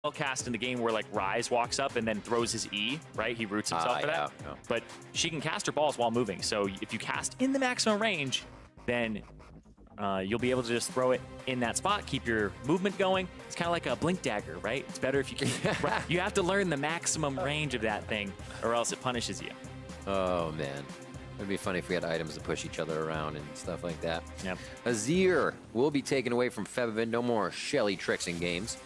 cast in the game where like Rise walks up and then throws his E, right? He roots himself for that. Yeah. But she can cast her balls while moving. So if you cast in the maximum range, then you'll be able to just throw it in that spot, keep your movement going. It's kind of like a blink dagger, right? It's better if you can. You have to learn the maximum range of that thing, or else it punishes you. Oh, man. It'd be funny if we had items to push each other around and stuff like that. Yep. Azir will be taken away from Fevivin. No more Shelly tricks in games.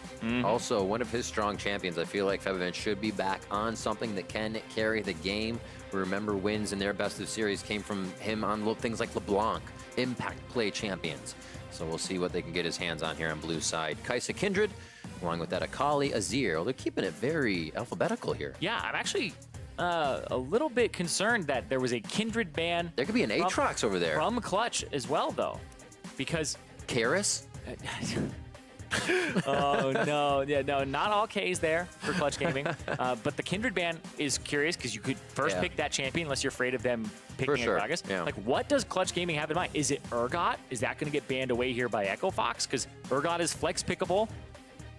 Also, one of his strong champions. I feel like Fevivin should be back on something that can carry the game. Remember, wins in their best of series came from him on things like LeBlanc, impact play champions. So we'll see what they can get his hands on here on blue side. Kai'Sa Kindred, along with that Akali, Azir. They're keeping it very alphabetical here. Yeah, I'm actually a little bit concerned that there was a Kindred ban. There could be an Aatrox over there. From Clutch as well, though, because Karis? Oh, no. Yeah, no, not all K's there for Clutch Gaming. But the Kindred ban is curious because you could first pick that champion unless you're afraid of them picking a Gragas. Yeah. Like, what does Clutch Gaming have in mind? Is it Urgot? Is that going to get banned away here by Echo Fox? Because Urgot is flex pickable.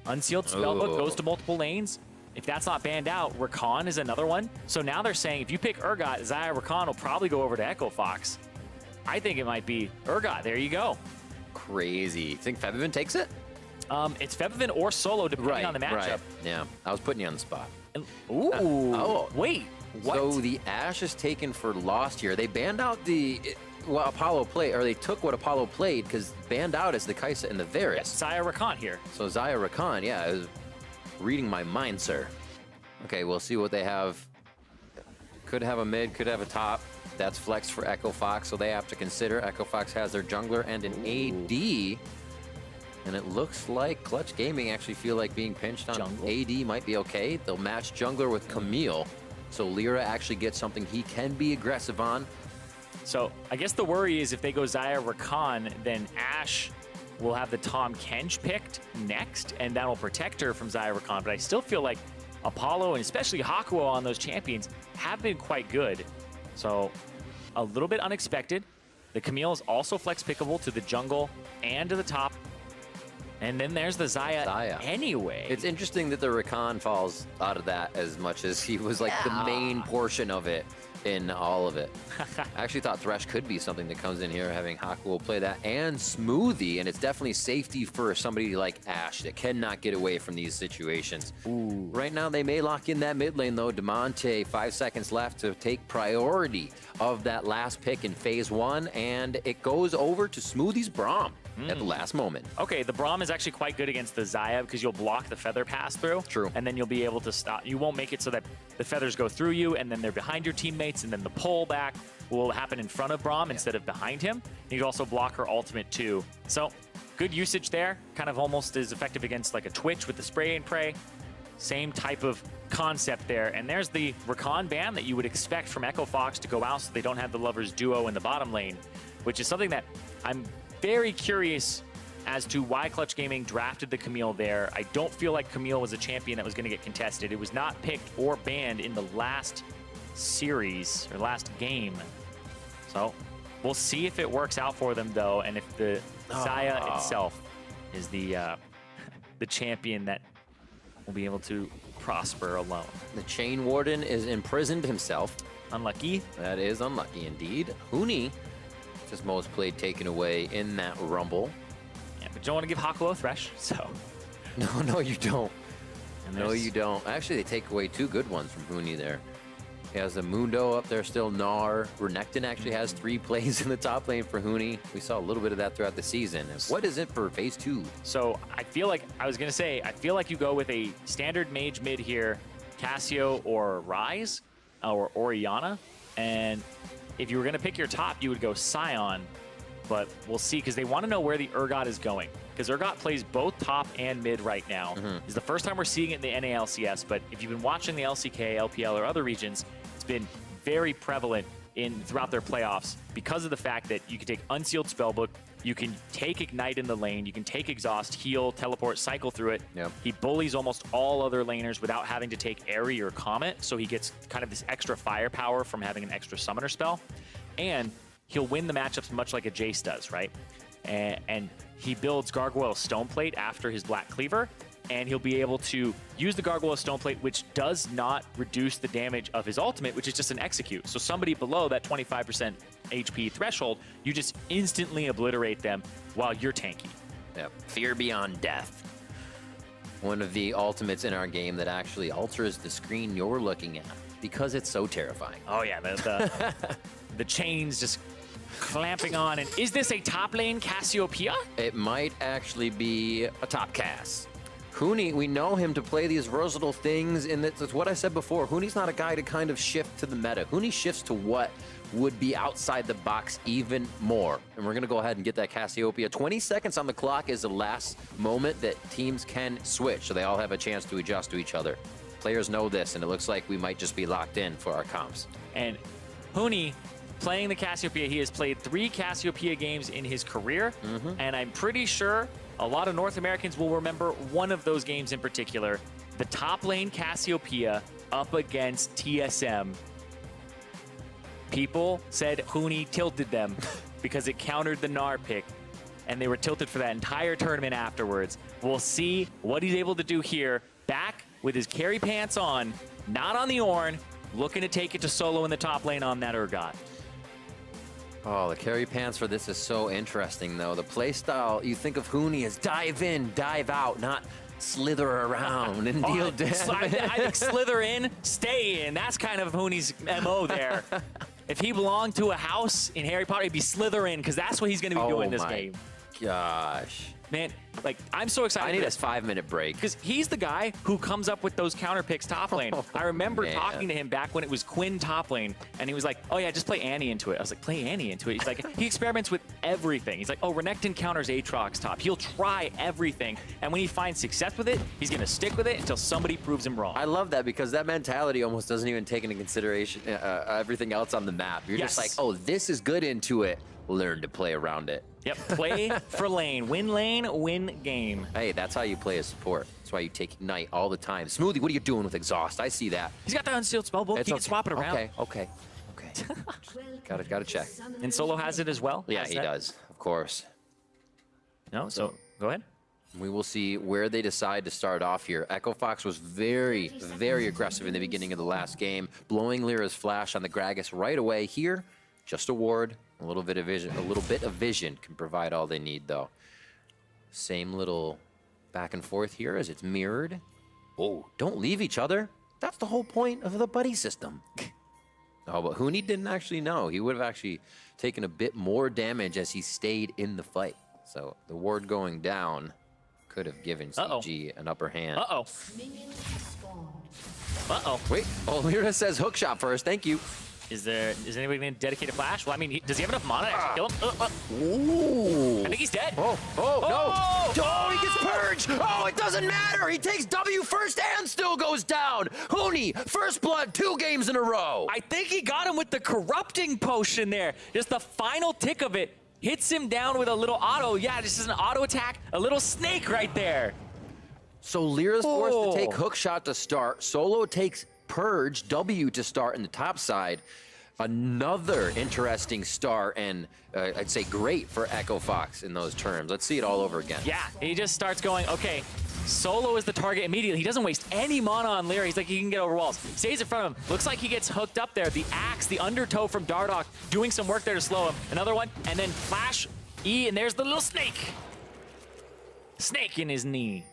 Unsealed Spellbook goes to multiple lanes. If that's not banned out, Rakan is another one. So now they're saying if you pick Urgot, Xayah Rakan will probably go over to Echo Fox. I think it might be Urgot. There you go. Crazy. Think Fevivin takes it? It's Fevivin or Solo, depending on the matchup. Right. Yeah, I was putting you on the spot. Ooh. Wait. What? So the Ashe is taken for Lost here. They banned out what Apollo played, or they took what Apollo played because banned out is the Kai'Sa and the Varus. Xayah Rakan here. So Xayah Rakan, yeah, I was reading my mind, sir. Okay, we'll see what they have. Could have a mid, could have a top. That's flexed for Echo Fox, so they have to consider. Echo Fox has their jungler and an AD. And it looks like Clutch Gaming actually feel like being pinched on AD might be okay. They'll match jungler with Camille. So Lyra actually gets something he can be aggressive on. So I guess the worry is if they go Xayah Rakan, then Ashe will have the Tahm Kench picked next, and that'll protect her from Xayah Rakan. But I still feel like Apollo, and especially Hakuo on those champions, have been quite good. So a little bit unexpected. The Camille is also flex pickable to the jungle and to the top. And then there's the Xayah anyway. It's interesting that the Rakan falls out of that as much as he was like the main portion of it in all of it. I actually thought Thresh could be something that comes in here, having Hakuo play that, and Smoothie, and it's definitely safety for somebody like Ashe that cannot get away from these situations. Ooh. Right now, they may lock in that mid lane, though. Demonte, 5 seconds left to take priority of that last pick in phase 1, and it goes over to Smoothie's Braum at the last moment. Okay, the Braum is actually quite good against the Xayah because you'll block the feather pass through. True. And then you'll be able to stop. You won't make it so that the feathers go through you and then they're behind your teammates, and then the pull back will happen in front of Braum instead of behind him. You can also block her ultimate too. So good usage there. Kind of almost as effective against like a Twitch with the spray and pray. Same type of concept there. And there's the Rakan ban that you would expect from Echo Fox to go out so they don't have the lovers duo in the bottom lane, which is something that I'm very curious as to why Clutch Gaming drafted the Camille there. I don't feel like Camille was a champion that was going to get contested. It was not picked or banned in the last series or last game. So we'll see if it works out for them though, and if the Xayah itself is the champion that will be able to prosper alone. The Chain Warden is imprisoned himself. Unlucky. That is unlucky indeed. Huni, his most played, taken away in that rumble. Yeah, but you don't want to give Hakuo a Thresh, so. No, you don't. And No, you don't. Actually, they take away 2 good ones from Huni there. He has the Mundo up there still, Gnar. Renekton actually has 3 plays in the top lane for Huni. We saw a little bit of that throughout the season. What is it for phase 2? So I feel like, I was going to say, I feel like you go with a standard mage mid here, Cassio or Rise, or Orianna. And if you were going to pick your top, you would go Sion. But we'll see, because they want to know where the Urgot is going. Because Urgot plays both top and mid right now. It's the first time we're seeing it in the NALCS, but if you've been watching the LCK, LPL, or other regions, it's been very prevalent throughout their playoffs because of the fact that you can take Unsealed Spellbook, you can take Ignite in the lane, you can take Exhaust, heal, teleport, cycle through it. Yep. He bullies almost all other laners without having to take Airy or Comet, so he gets kind of this extra firepower from having an extra summoner spell. And he'll win the matchups much like a Jace does, right? And he builds Gargoyle Stoneplate after his Black Cleaver. and he'll be able to use the Gargoyle Stone Plate, which does not reduce the damage of his ultimate, which is just an execute. So somebody below that 25% HP threshold, you just instantly obliterate them while you're tanky. Yep. Fear Beyond Death. One of the ultimates in our game that actually alters the screen you're looking at because it's so terrifying. Oh yeah, the chains just clamping on. And is this a top lane Cassiopeia? It might actually be a top cast. Huni, we know him to play these versatile things, and that's what I said before. Huni's not a guy to kind of shift to the meta. Huni shifts to what would be outside the box even more. And we're going to go ahead and get that Cassiopeia. 20 seconds on the clock is the last moment that teams can switch, so they all have a chance to adjust to each other. Players know this, and it looks like we might just be locked in for our comps. And Huni, playing the Cassiopeia, he has played 3 Cassiopeia games in his career, and I'm pretty sure a lot of North Americans will remember one of those games in particular, the top lane Cassiopeia up against TSM. People said Huni tilted them because it countered the Gnar pick, and they were tilted for that entire tournament afterwards. We'll see what he's able to do here, back with his carry pants on, not on the Ornn, looking to take it to solo in the top lane on that Urgot. Oh, the carry pants for this is so interesting, though. The playstyle, you think of Huni as dive in, dive out, not slither around and deal damage. I think slither in, stay in. That's kind of Huni's MO there. If he belonged to a house in Harry Potter, he'd be slither in, because that's what he's going to be doing this game. Gosh. Man, like, I'm so excited. I need a 5-minute break. Because he's the guy who comes up with those counter picks top lane. I remember Man. talking to him back when it was Quinn top lane, and he was like, oh yeah, just play Annie into it. I was like, play Annie into it? He's like, he experiments with everything. He's like, oh, Renekton counters Aatrox top. He'll try everything, and when he finds success with it, he's going to stick with it until somebody proves him wrong. I love that, because that mentality almost doesn't even take into consideration everything else on the map. You're just like, oh, this is good into it. Learn to play around it. Yep, play for lane, win game. Hey, that's how you play a support. That's why you take Ignite all the time. Smoothie, what are you doing with Exhaust? I see that. He's got the unsealed spellbook. He can swap it around. Okay. Gotta check. And Solo has it as well? Yeah, he does, of course. No, so go ahead. We will see where they decide to start off here. Echo Fox was very, very aggressive in the beginning of the last game, blowing Lyra's flash on the Gragas right away. Here, just a ward. A little bit of vision can provide all they need, though. Same little back and forth here as it's mirrored. Oh, don't leave each other. That's the whole point of the buddy system. Oh, but Huni didn't actually know. He would have actually taken a bit more damage as he stayed in the fight. So the ward going down could have given CG an upper hand. Wait, Lyra says hook shot first. Thank you. Is anybody going to dedicate a flash? Well, I mean, does he have enough mana to actually kill him? Ooh. I think he's dead. No. Oh, he gets purged. Oh, it doesn't matter. He takes W first and still goes down. Huni, first blood, 2 games in a row. I think he got him with the corrupting potion there. Just the final tick of it hits him down with a little auto. Yeah, this is an auto attack. A little snake right there. So Lyra's forced to take hook shot to start. Solo takes purge, W to start in the top side. Another interesting start, and I'd say great for Echo Fox in those terms. Let's see it all over again. Yeah, he just starts going, okay, Solo is the target immediately. He doesn't waste any mana on Lyra. He's like, he can get over walls. Stays in front of him. Looks like he gets hooked up there. The axe, the undertow from Dardoch, doing some work there to slow him. Another one, and then flash E, and there's the little snake. Snake in his knee.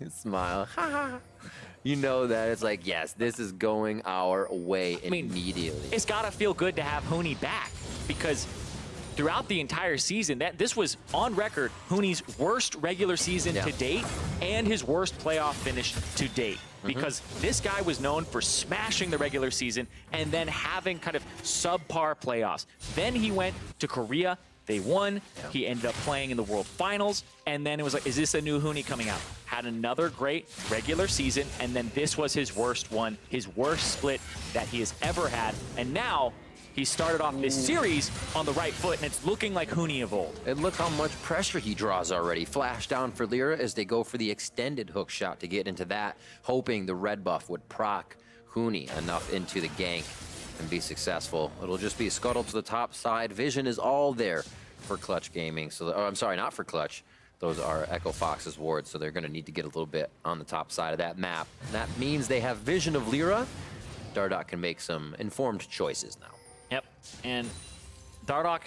Smile. You know that it's like, yes, this is going our way immediately. It's got to feel good to have Huni back, because throughout the entire season, this was on record Huni's worst regular season to date and his worst playoff finish to date. Because this guy was known for smashing the regular season and then having kind of subpar playoffs. Then he went to Korea. They won. He ended up playing in the World Finals. And then it was like, is this a new Huni coming out? Had another great regular season. And then this was his worst one, his worst split that he has ever had. And now he started off this series on the right foot, and it's looking like Huni of old. And look how much pressure he draws already. Flash down for Lyra as they go for the extended hook shot to get into that, hoping the red buff would proc Huni enough into the gank and be successful. It'll just be a scuttle to the top side. Vision is all there for Clutch Gaming. So, I'm sorry, not for Clutch. Those are Echo Fox's wards, so they're going to need to get a little bit on the top side of that map. And that means they have vision of Lyra. Dardoch can make some informed choices now. Yep, and Dardoch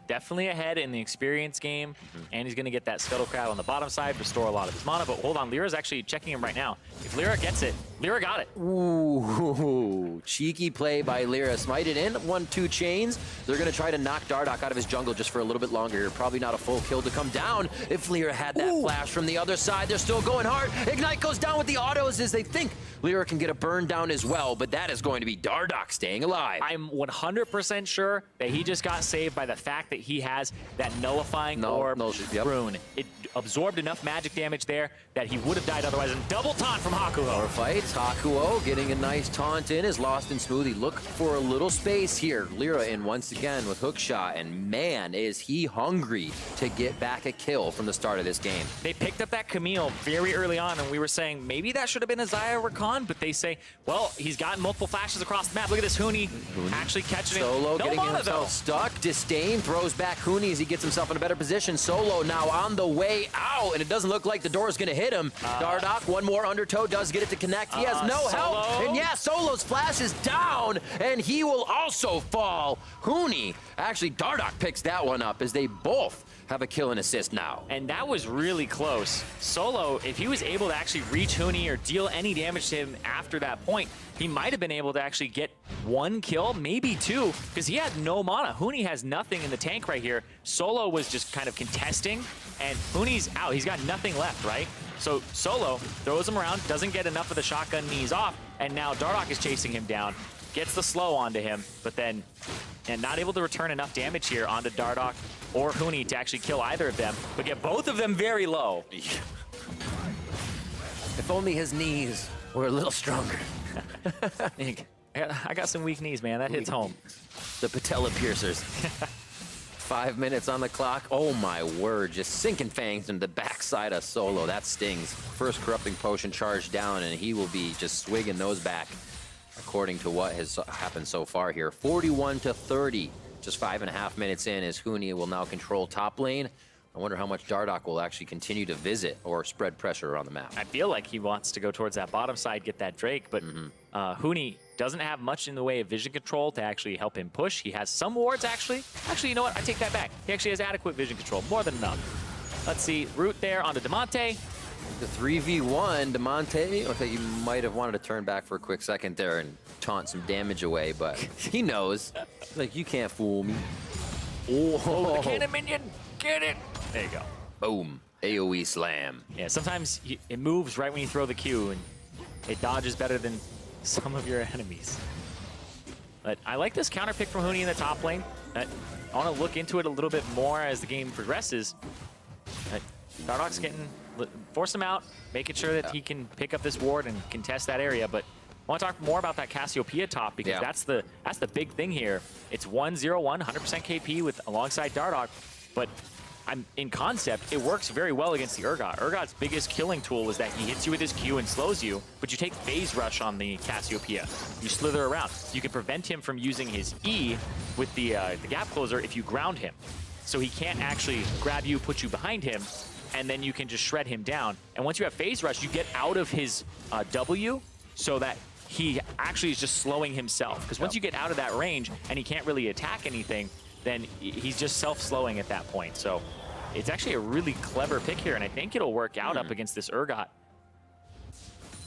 definitely ahead in the experience game, and he's going to get that Scuttle Crab on the bottom side, restore a lot of his mana, but hold on, Lyra's actually checking him right now. If Lyra gets it, Lyra got it. Ooh, cheeky play by Lyra. Smite it in, 1-2 chains. They're going to try to knock Dardoch out of his jungle just for a little bit longer here. Probably not a full kill to come down if Lyra had that flash from the other side. They're still going hard. Ignite goes down with the autos as they think Lyra can get a burn down as well, but that is going to be Dardoch staying alive. I'm 100% sure that he just got saved by the fact that he has that nullifying orb rune. It absorbed enough magic damage there that he would have died otherwise. And double taunt from Hakuho. Power fights. Hakuho getting a nice taunt in is lost in smoothie. Look for a little space here. Lyra in once again with hook shot, and man, is he hungry to get back a kill from the start of this game. They picked up that Camille very early on, and we were saying maybe that should have been a Zaya Rakan, but they say, well, he's gotten multiple flashes across the map. Look at this Huni actually catching it. Solo No getting mana, himself stuck. Disdain throws back Huni as he gets himself in a better position. Solo now on the way out, and it doesn't look like the door is going to hit him. Dardoch, one more undertow, does get it to connect. He has no help, and yeah, Solo's flash is down, and he will also fall. Huni, actually, Dardoch picks that one up as they both have a kill and assist now. And that was really close. Solo, if he was able to actually reach Huni or deal any damage to him after that point, he might have been able to actually get one kill, maybe two, because he had no mana. Huni has nothing in the tank right here. Solo was just kind of contesting, and Huni's out. He's got nothing left, right? So Solo throws him around, doesn't get enough of the shotgun knees off, and now Dardoch is chasing him down, gets the slow onto him, but then not able to return enough damage here onto Dardoch or Huni to actually kill either of them, but get both of them very low. If only his knees were a little stronger. I got some weak knees, man. That hits home. The patella piercers. 5 minutes on the clock. Oh my word, just sinking fangs into the backside of Solo. That stings. First corrupting potion charged down, and he will be just swigging those back according to what has happened so far here. 41-30. Just 5.5 minutes in as Huni will now control top lane. I wonder how much Dardoch will actually continue to visit or spread pressure around the map. I feel like he wants to go towards that bottom side, get that Drake, but Huni doesn't have much in the way of vision control to actually help him push. He has some wards, actually. Actually, you know what? I take that back. He actually has adequate vision control, more than enough. Let's see, root there onto Damonte. The 3v1, Damonte, okay, you might have wanted to turn back for a quick second there and taunt some damage away, but he knows. Like, you can't fool me. Oh, the cannon minion, get it. There you go. Boom, AoE slam. Yeah, sometimes it moves right when you throw the Q, and it dodges better than some of your enemies. But I like this counter pick from Huni in the top lane. I want to look into it a little bit more as the game progresses. Dardoch's force him out, making sure that he can pick up this ward and contest that area. But I want to talk more about that Cassiopeia top, because that's the big thing here. It's 1-0-1, 100% KP with alongside Dardoch, but in concept, it works very well against the Urgot. Urgot's biggest killing tool is that he hits you with his Q and slows you, but you take phase rush on the Cassiopeia. You slither around. You can prevent him from using his E with the gap closer if you ground him. So he can't actually grab you, put you behind him, and then you can just shred him down. And once you have phase rush, you get out of his W so that he actually is just slowing himself. Because once you get out of that range and he can't really attack anything, then he's just self-slowing at that point. So it's actually a really clever pick here, and I think it'll work out up against this Urgot,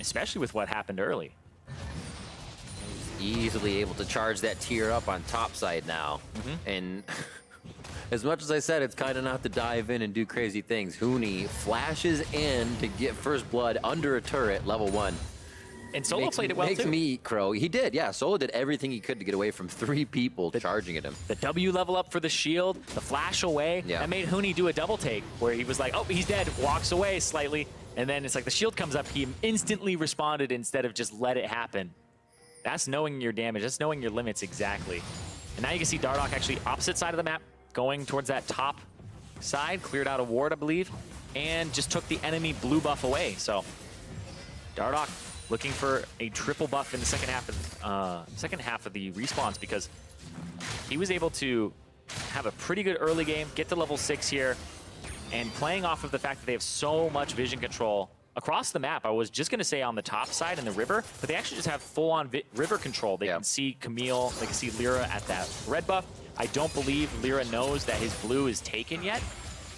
especially with what happened early. He's easily able to charge that tier up on top side now. And as much as I said, it's kind of not to dive in and do crazy things. Huni flashes in to get first blood under a turret, level 1. And Solo played it well, makes too. Me eat crow. He did, yeah. Solo did everything he could to get away from 3 people charging at him. The W level up for the shield, the flash away. That made Huni do a double take where he was like, oh, he's dead, walks away slightly. And then it's like the shield comes up. He instantly responded instead of just let it happen. That's knowing your damage. That's knowing your limits exactly. And now you can see Dardoch actually opposite side of the map, going towards that top side, cleared out a ward, I believe, and just took the enemy blue buff away. So Dardoch looking for a triple buff in the second half of the respawns, because he was able to have a pretty good early game, get to level 6 here, and playing off of the fact that they have so much vision control across the map. I was just going to say on the top side in the river, but they actually just have full-on river control. They can see Camille, they can see Lyra at that red buff. I don't believe Lyra knows that his blue is taken yet,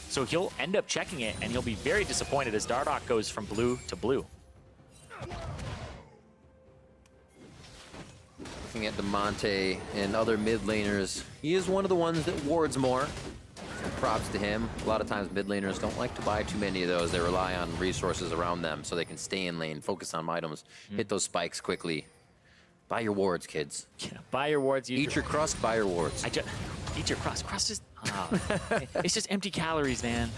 so he'll end up checking it, and he'll be very disappointed as Dardoch goes from blue to blue. Looking at DeMonte and other mid laners, he is one of the ones that wards more. So props to him. A lot of times mid laners don't like to buy too many of those. They rely on resources around them so they can stay in lane, focus on items, hit those spikes quickly. Buy your wards, kids. Yeah, buy your wards. Eat your crust, buy your wards. Eat your crust. Crust is... it's just empty calories, man.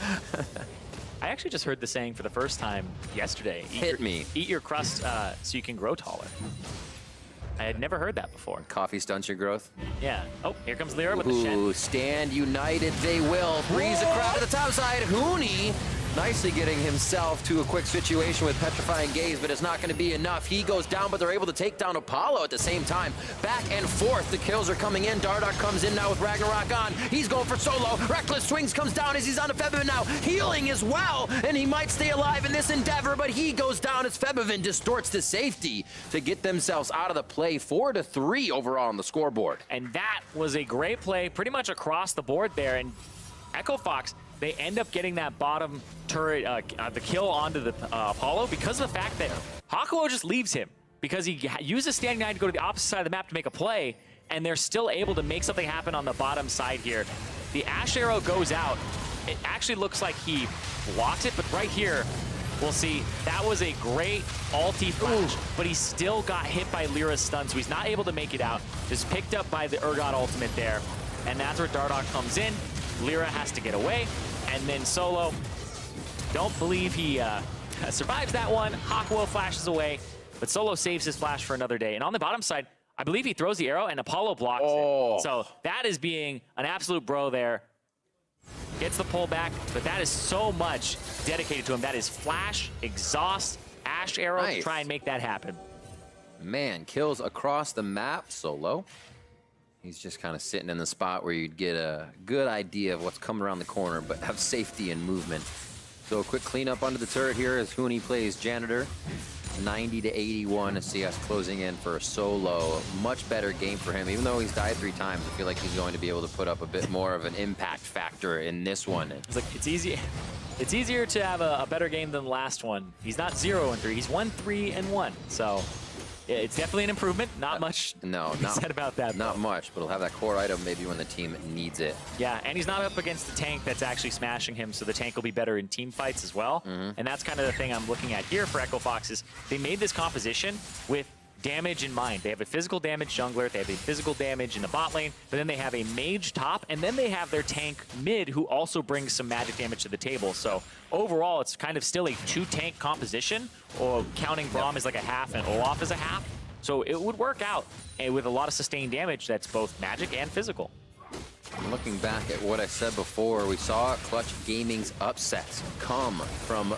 I actually just heard the saying for the first time yesterday. Eat your crust so you can grow taller. I had never heard that before. Coffee stunts your growth. Yeah. Oh, here comes Lyra with the Shen. Stand united they will. Freeze the crowd to the top side. Huni nicely getting himself to a quick situation with Petrifying Gaze, but it's not going to be enough. He goes down, but they're able to take down Apollo at the same time. Back and forth, the kills are coming in. Dardoch comes in now with Ragnarok on. He's going for solo. Reckless Swings comes down as he's on a Febiven now. Healing as well, and he might stay alive in this endeavor, but he goes down as Febiven distorts to safety to get themselves out of the play. 4-3 overall on the scoreboard. And that was a great play pretty much across the board there, and Echo Fox, they end up getting that bottom turret, the kill onto the Apollo because of the fact that Hakuo just leaves him because he uses Standing 9 to go to the opposite side of the map to make a play, and they're still able to make something happen on the bottom side here. The Ash Arrow goes out. It actually looks like he blocked it, but right here, we'll see. That was a great ulti flash, but he still got hit by Lyra's stun, so he's not able to make it out. Just picked up by the Urgot ultimate there, and that's where Dardoch comes in. Lyra has to get away, and then Solo, don't believe he survives that one. Hakuo flashes away, but Solo saves his flash for another day. And on the bottom side, I believe he throws the arrow, and Apollo blocks it. So that is being an absolute bro there. Gets the pull back, but that is so much dedicated to him. That is flash, exhaust, Ash Arrow to try and make that happen. Man, kills across the map, Solo. He's just kind of sitting in the spot where you'd get a good idea of what's coming around the corner, but have safety and movement. So a quick cleanup under the turret here as Huni plays Janitor. 90-81, CS closing in for Solo. Much better game for him. Even though he's died 3 times, I feel like he's going to be able to put up a bit more of an impact factor in this one. It's like, it's easier to have a better game than the last one. He's not 0-3, he's 1-3-1. So it's definitely an improvement. Not much said about that. Not much, but he'll have that core item maybe when the team needs it. Yeah, and he's not up against the tank that's actually smashing him, so the tank will be better in team fights as well. And that's kind of the thing I'm looking at here for Echo Fox is they made this composition with damage in mind. They have a physical damage jungler, they have a physical damage in the bot lane, but then they have a mage top, and then they have their tank mid who also brings some magic damage to the table. So overall, it's kind of still a 2-tank composition, or counting Braum as like a half and Olaf as a half. So it would work out, and with a lot of sustained damage that's both magic and physical. Looking back at what I said before, we saw Clutch Gaming's upsets come from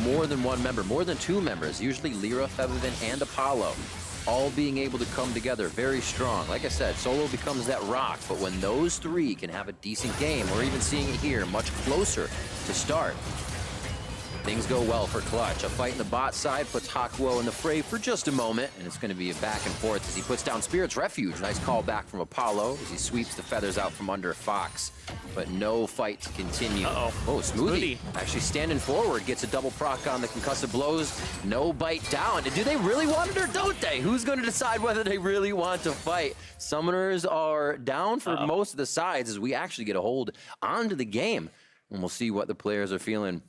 more than one member, more than 2 members, usually Lyra, Febiven, and Apollo, all being able to come together very strong. Like I said, Solo becomes that rock, but when those 3 can have a decent game, we're even seeing it here much closer to start, things go well for Clutch. A fight in the bot side puts Hakuo in the fray for just a moment, and it's going to be a back and forth as he puts down Spirit's Refuge. Nice call back from Apollo as he sweeps the feathers out from under Fox, but no fight to continue. Oh, Smoothie actually standing forward, gets a double proc on the concussive blows. No bite down. Do they really want it or don't they? Who's going to decide whether they really want to fight? Summoners are down for most of the sides as we actually get a hold onto the game, and we'll see what the players are feeling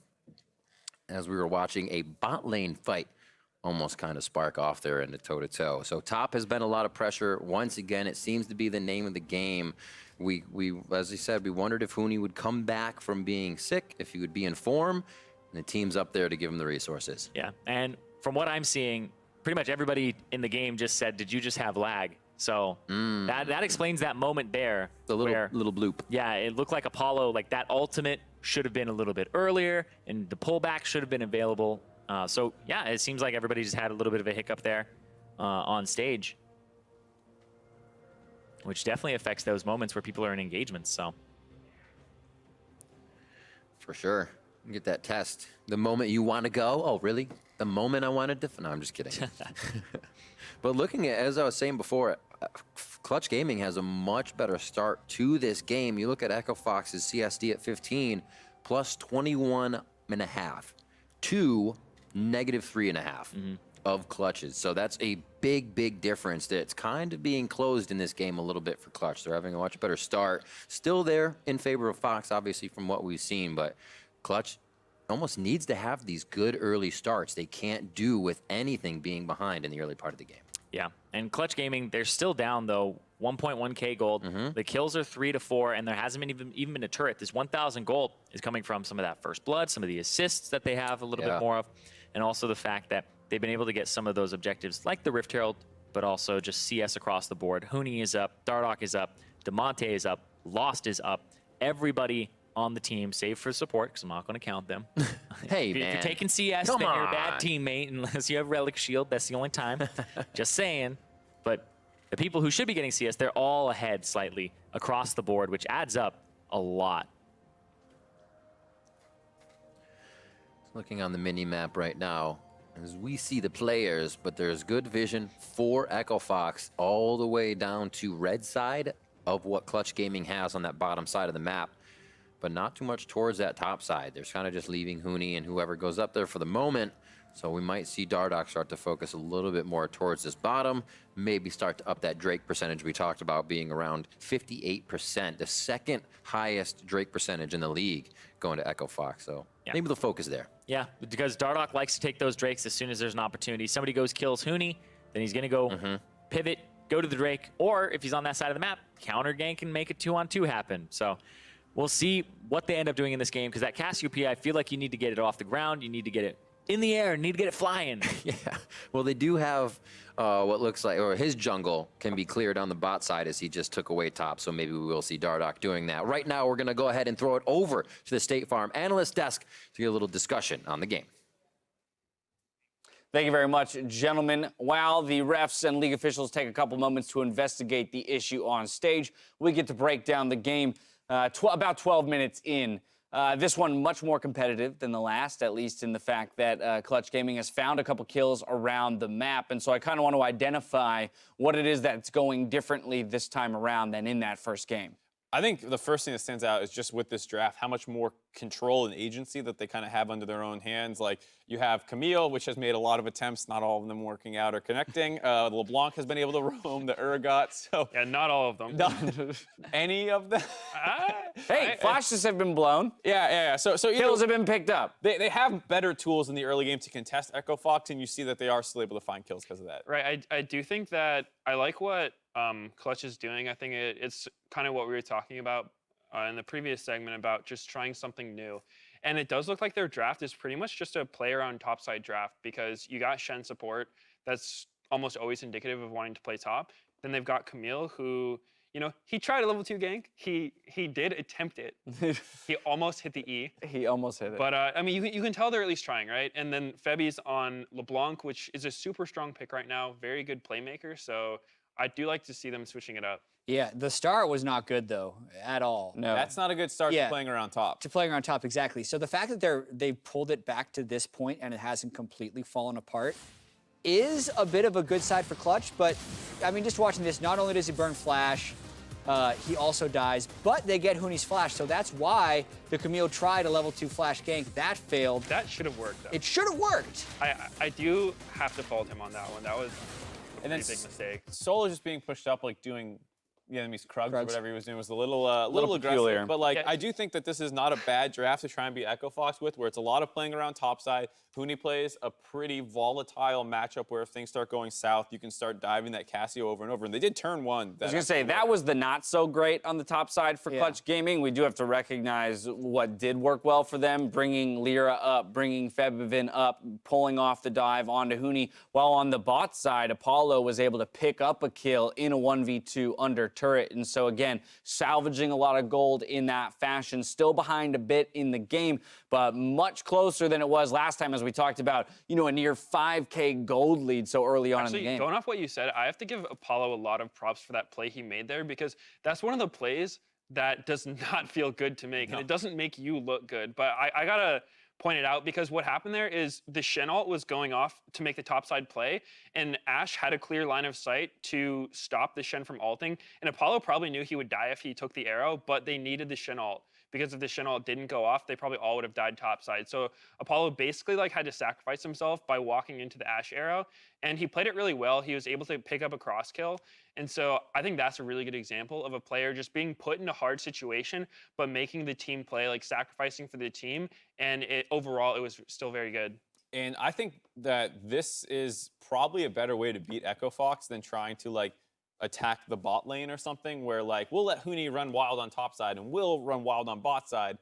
as we were watching a bot lane fight almost kind of spark off there in the toe-to-toe. So top has been a lot of pressure. Once again, it seems to be the name of the game. We as I said, we wondered if Huni would come back from being sick, if he would be in form, and the team's up there to give him the resources. Yeah, and from what I'm seeing, pretty much everybody in the game just said, did you just have lag? So that explains that moment there. The little bloop. Yeah, it looked like Apollo, like that ultimate should have been a little bit earlier, and the pullback should have been available. So yeah, it seems like everybody just had a little bit of a hiccup there on stage, which definitely affects those moments where people are in engagements. So For sure. Get that test. The moment you want to go. Oh, really? The moment I wanted to. No, I'm just kidding. But looking at, as I was saying before, Clutch Gaming has a much better start to this game. You look at Echo Fox's CSD at 15, plus 21.5 to -3.5 of clutches. So that's a big, big difference that's kind of being closed in this game a little bit for Clutch. They're having a much better start. Still there in favor of Fox, obviously, from what we've seen, but Clutch almost needs to have these good early starts. They can't do with anything being behind in the early part of the game. Yeah, and Clutch Gaming, they're still down, though, 1.1K gold. The kills are 3 to 4, and there hasn't been even been a turret. This 1,000 gold is coming from some of that first blood, some of the assists that they have a little bit more of, and also the fact that they've been able to get some of those objectives, like the Rift Herald, but also just CS across the board. Huni is up, Dardoch is up, Demonte is up, Lost is up. Everybody on the team, save for support, because I'm not going to count them. Hey, if man. you're taking CS, then you're a bad teammate, unless you have Relic Shield. That's the only time. Just saying. But the people who should be getting CS, they're all ahead slightly across the board, which adds up a lot. Looking on the mini-map right now, as we see the players, but there's good vision for Echo Fox all the way down to red side of what Clutch Gaming has on that bottom side of the map, but not too much towards that top side. They're kind of just leaving Huni and whoever goes up there for the moment. So we might see Dardoch start to focus a little bit more towards this bottom, maybe start to up that Drake percentage we talked about being around 58%, the second highest Drake percentage in the league going to Echo Fox. So maybe they'll focus there. Yeah, because Dardoch likes to take those Drakes as soon as there's an opportunity. Somebody goes, kills Huni, then he's going to go pivot, go to the Drake, or if he's on that side of the map, counter gank and make a 2-on-2 happen. So we'll see what they end up doing in this game, because that Cassiopeia, I feel like you need to get it off the ground. You need to get it in the air. You need to get it flying. Yeah. Well, they do have what looks like, or his jungle can be cleared on the bot side as he just took away top. So maybe we will see Dardoch doing that. Right now, we're going to go ahead and throw it over to the State Farm analyst desk to get a little discussion on the game. Thank you very much, gentlemen. While the refs and league officials take a couple moments to investigate the issue on stage, we get to break down the game about 12 minutes in. This one much more competitive than the last, at least in the fact that Clutch Gaming has found a couple kills around the map. And so I kind of want to identify what it is that's going differently this time around than in that first game. I think the first thing that stands out is just with this draft, how much more control and agency that they kind of have under their own hands. Like, you have Camille, which has made a lot of attempts, not all of them working out or connecting. LeBlanc has been able to roam the Urgot. So yeah, not all of them. Not any of them. Hey, flashes have been blown. Yeah. So Kills have been picked up. They have better tools in the early game to contest Echo Fox, and you see that they are still able to find kills because of that. Right. I do think that I like what Clutch is doing. I think it's kind of what we were talking about in the previous segment about just trying something new. And it does look like their draft is pretty much just a player on topside draft, because you got Shen support. That's almost always indicative of wanting to play top. Then they've got Camille, who, you know, he tried a level 2 gank. He did attempt it. He almost hit the E. He almost hit it. But, I mean, you can tell they're at least trying, right? And then Febi's on LeBlanc, which is a super strong pick right now. Very good playmaker. So I do like to see them switching it up. Yeah, the start was not good, though, at all. No. That's not a good start to playing around top. To playing on top, exactly. So the fact that they pulled it back to this point and it hasn't completely fallen apart is a bit of a good side for Clutch. But, I mean, just watching this, not only does he burn Flash, he also dies, but they get Huni's Flash. So that's why the Camille tried a level 2 Flash gank. That failed. That should have worked, though. It should have worked. I do have to fault him on that one. That was a pretty big mistake. Solo just being pushed up, like doing the enemy's Krugs or whatever he was doing, was a little aggressive. peculiar. But like, I do think that this is not a bad draft to try and beat Echo Fox with, where it's a lot of playing around topside. Huni plays a pretty volatile matchup where if things start going south, you can start diving that Cassio over and over. And they did turn one. I was going to say, that was the not so great on the top side for Clutch Gaming. We do have to recognize what did work well for them, bringing Lyra up, bringing Febivin up, pulling off the dive onto Huni, while on the bot side, Apollo was able to pick up a kill in a 1v2 under turret. And so, again, salvaging a lot of gold in that fashion, still behind a bit in the game, but much closer than it was last time, as we talked about, you know, a near 5K gold lead so early on in the game. Going off what you said, I have to give Apollo a lot of props for that play he made there, because that's one of the plays that does not feel good to make, and it doesn't make you look good. But I gotta point it out, because what happened there is the Shen ult was going off to make the topside play, and Ashe had a clear line of sight to stop the Shen from ulting, and Apollo probably knew he would die if he took the arrow, but they needed the Shen ult. Because if the Shen ult didn't go off, they probably all would have died topside. So Apollo basically like had to sacrifice himself by walking into the Ashe arrow, and he played it really well. He was able to pick up a cross kill, and so I think that's a really good example of a player just being put in a hard situation, but making the team play, like sacrificing for the team, and overall it was still very good. And I think that this is probably a better way to beat Echo Fox than trying to like attack the bot lane or something, where like we'll let Huni run wild on top side and we'll run wild on bot side.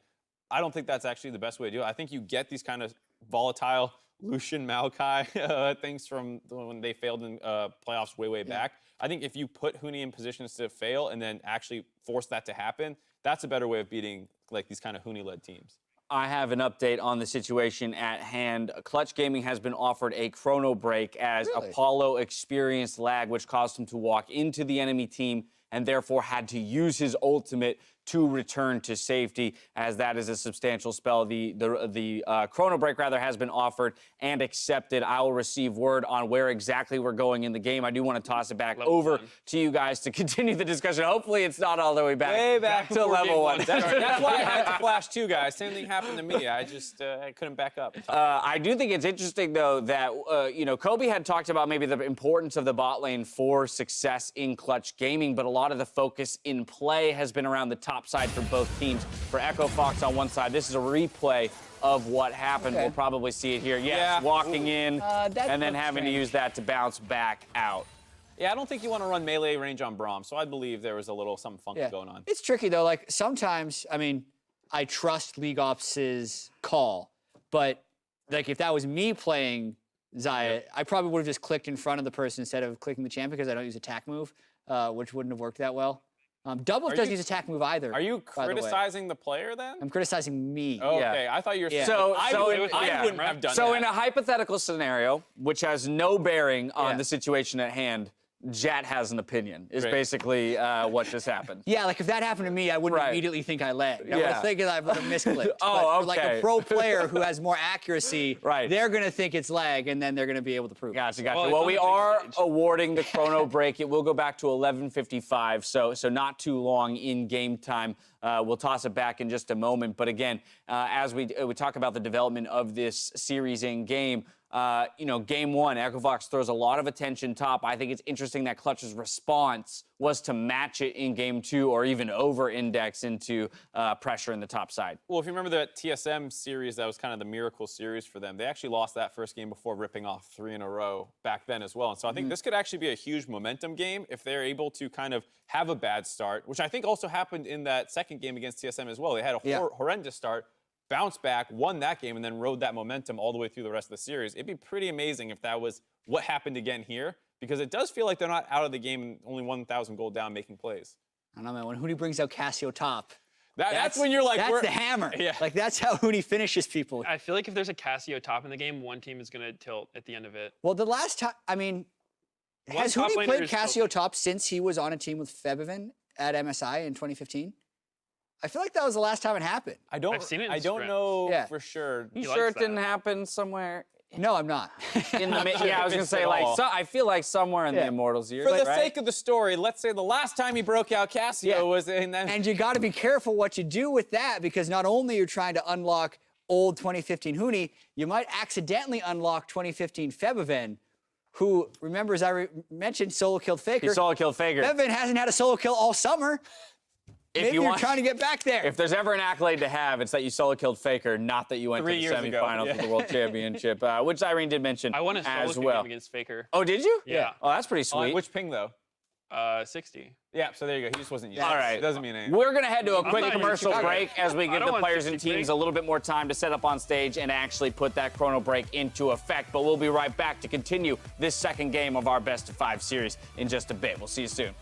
I don't think that's actually the best way to do it. I think you get these kind of volatile Lucian Maokai things from when they failed in playoffs way back. I think if you put Huni in positions to fail and then actually force that to happen, that's a better way of beating like these kind of Huni-led teams. I have an update on the situation at hand. Clutch Gaming has been offered a chrono break as Apollo experienced lag, which caused him to walk into the enemy team and therefore had to use his ultimate to return to safety, as that is a substantial spell. The chrono break rather has been offered and accepted. I will receive word on where exactly we're going in the game. I do want to toss it back over to you guys to continue the discussion. Hopefully it's not all the way back. Way back to level 1. That's why I had to flash too, guys. Same thing happened to me. I just I couldn't back up. I do think it's interesting, though, that, Kobe had talked about maybe the importance of the bot lane for success in Clutch Gaming, but a lot of the focus in play has been around the top side for both teams. For Echo Fox on one side, this is a replay of what happened. We'll probably see it here. Yes, walking in and then having to use that to bounce back out. Yeah, I don't think you want to run melee range on Braum, so I believe there was a little something funky going on. It's tricky, though. Like, sometimes, I mean, I trust League Ops' call, but, like, if that was me playing Xayah, I probably would have just clicked in front of the person instead of clicking the champ, because I don't use attack move, which wouldn't have worked that well. Doubles doesn't use attack move either. Are you criticizing the player then? I'm criticizing me. Oh, okay, I thought you were saying I wouldn't have done that. So in a hypothetical scenario, which has no bearing on the situation at hand, Jat has an opinion, is basically what just happened. Yeah, like if that happened to me, I wouldn't immediately think I lagged. I would have think I would have misclicked. Oh, but for like a pro player who has more accuracy, they're going to think it's lag, and then they're going to be able to prove it. Gotcha. Well, we are awarding the chrono break. It will go back to 11:55, so not too long in game time. We'll toss it back in just a moment. But again, as we talk about the development of this series in game, game 1, Echo Fox throws a lot of attention top. I think it's interesting that Clutch's response was to match it in game 2 or even over-index into pressure in the top side. Well, if you remember that TSM series, that was kind of the miracle series for them. They actually lost that first game before ripping off 3 in a row back then as well. And so I think this could actually be a huge momentum game if they're able to kind of have a bad start, which I think also happened in that second game against TSM as well. They had a horrendous start, bounced back, won that game, and then rode that momentum all the way through the rest of the series. It'd be pretty amazing if that was what happened again here, because it does feel like they're not out of the game and only 1,000 gold down making plays. I don't know, man. When Huni brings out Cassio top, that's when you're like, that's the hammer. Yeah. Like, that's how Huni finishes people. I feel like if there's a Cassio top in the game, one team is going to tilt at the end of it. Well, the last time, I mean, has Huni played Cassio top since he was on a team with Febiven at MSI in 2015? I feel like that was the last time it happened. I've seen it in I don't know for sure. You sure it didn't happen somewhere? No, I'm not. In the I was going to say, I feel like somewhere in the Immortals years. For the sake of the story, let's say the last time he broke out Cassio was in them. And you got to be careful what you do with that, because not only you're trying to unlock old 2015 Huni, you might accidentally unlock 2015 Febiven, who, remember, as I mentioned, solo killed Faker. He solo killed Faker. Febiven hasn't had a solo kill all summer. Maybe you're trying to get back there. If there's ever an accolade to have, it's that you solo killed Faker, not that you went to the semifinals of the World Championship, which Irene did mention I won a solo game against Faker. Oh, did you? Yeah. Oh, that's pretty sweet. Which ping, though? 60. Yeah, so there you go. He just wasn't used. All right. It doesn't mean anything. We're going to head to a quick commercial break as we give the players and teams a little bit more time to set up on stage and actually put that chrono break into effect. But we'll be right back to continue this second game of our Best of 5 series in just a bit. We'll see you soon.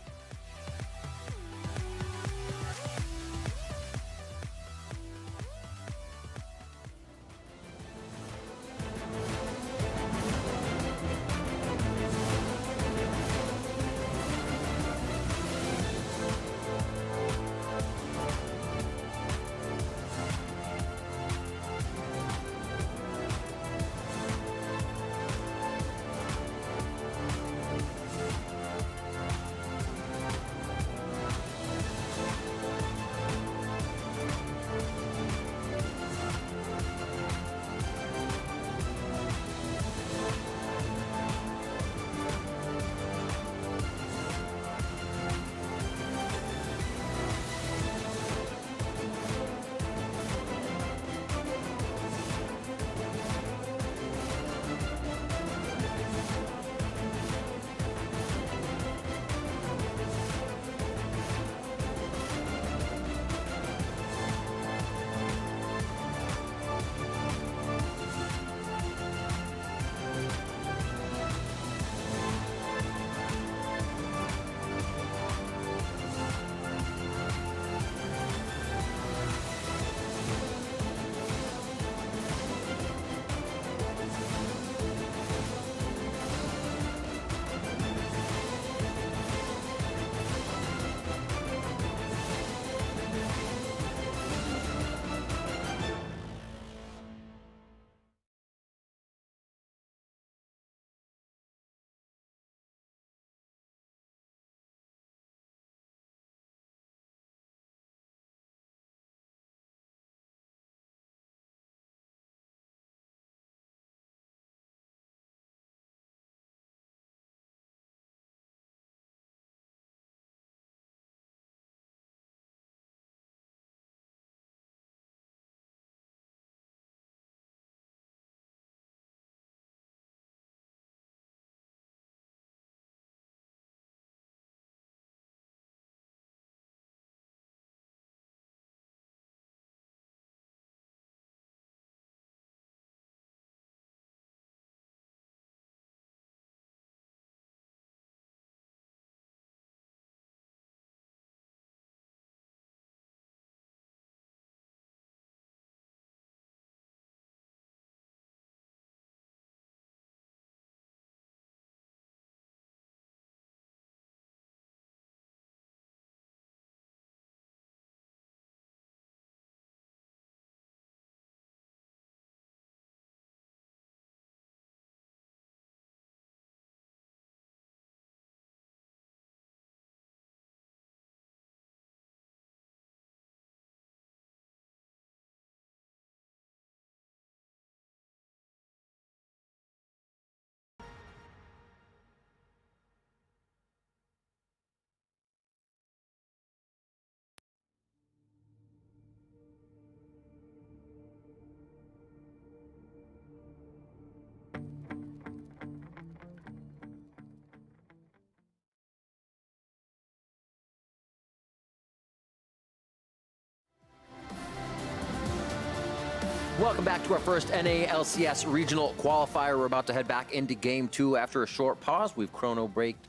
Welcome back to our first NALCS regional qualifier. We're about to head back into game 2 after a short pause. We've chrono braked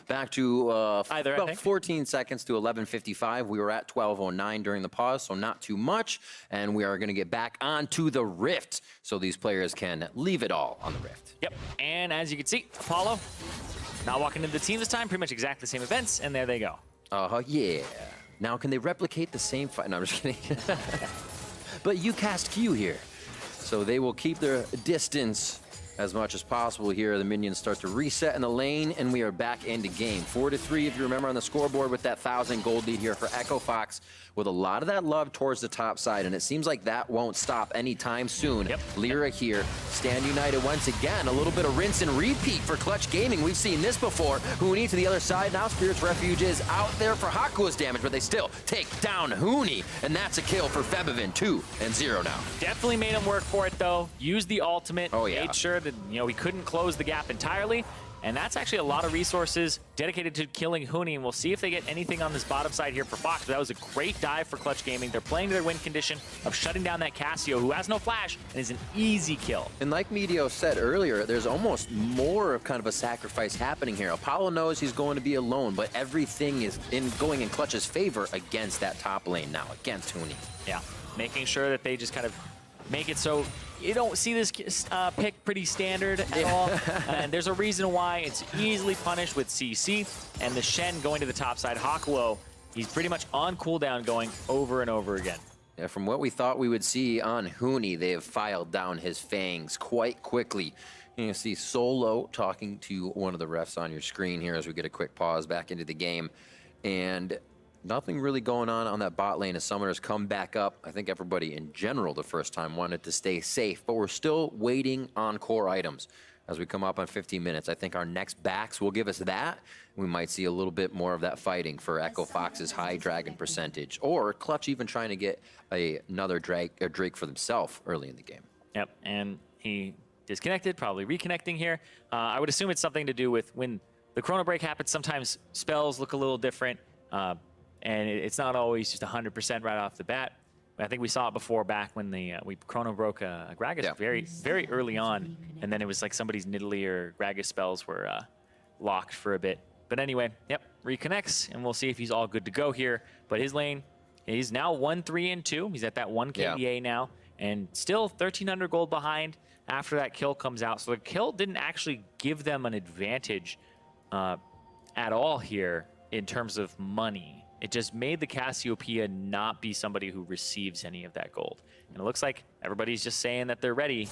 back to about 14 seconds to 11:55. We were at 12:09 during the pause, so not too much. And we are going to get back onto the Rift so these players can leave it all on the Rift. Yep, and as you can see, Apollo not walking into the team this time, pretty much exactly the same events, and there they go. Yeah. Now, can they replicate the same fight? No, I'm just kidding. But you cast Q here. So they will keep their distance as much as possible here. The minions start to reset in the lane, and we are back into game. 4-3, if you remember, on the scoreboard with that 1,000 gold lead here for Echo Fox, with a lot of that love towards the top side, and it seems like that won't stop anytime soon. Yep. Lyra here, stand united once again. A little bit of rinse and repeat for Clutch Gaming. We've seen this before. Huni to the other side. Now Spirit's Refuge is out there for Hakua's damage, but they still take down Huni, and that's a kill for Febivin. 2-0 now. Definitely made him work for it, though. Used the ultimate. Oh, yeah. Made sure that, we couldn't close the gap entirely. And that's actually a lot of resources dedicated to killing Huni, and we'll see if they get anything on this bottom side here for Fox. That was a great dive for Clutch Gaming. They're playing to their win condition of shutting down that Cassio, who has no flash, and is an easy kill. And like Medio said earlier, there's almost more of kind of a sacrifice happening here. Apollo knows he's going to be alone, but everything is going in Clutch's favor against that top lane now, against Huni. Yeah, making sure that they just kind of make it so you don't see this pick pretty standard at all. And there's a reason why. It's easily punished with CC, and the Shen going to the top side. Hakuo, he's pretty much on cooldown going over and over again. Yeah, from what we thought we would see on Huni, they have filed down his fangs quite quickly. You can see Solo talking to one of the refs on your screen here as we get a quick pause back into the game. And nothing really going on that bot lane as Summoners come back up. I think everybody in general the first time wanted to stay safe, but we're still waiting on core items as we come up on 15 minutes. I think our next backs will give us that. We might see a little bit more of that fighting for Echo Fox's high dragon percentage, or Clutch even trying to get another Drake for themselves early in the game. Yep, and he disconnected, probably reconnecting here. I would assume it's something to do with when the chrono break happens, sometimes spells look a little different. And it's not always just 100% right off the bat. I think we saw it before back when we chrono broke Gragas very early on, and then it was like somebody's Nidalee or Gragas spells were locked for a bit. But anyway, yep, reconnects, and we'll see if he's all good to go here. But his lane, he's now 1-3-2. He's at that 1 KDA now, and still 1,300 gold behind after that kill comes out. So the kill didn't actually give them an advantage at all here in terms of money. It just made the Cassiopeia not be somebody who receives any of that gold. And it looks like everybody's just saying that they're ready.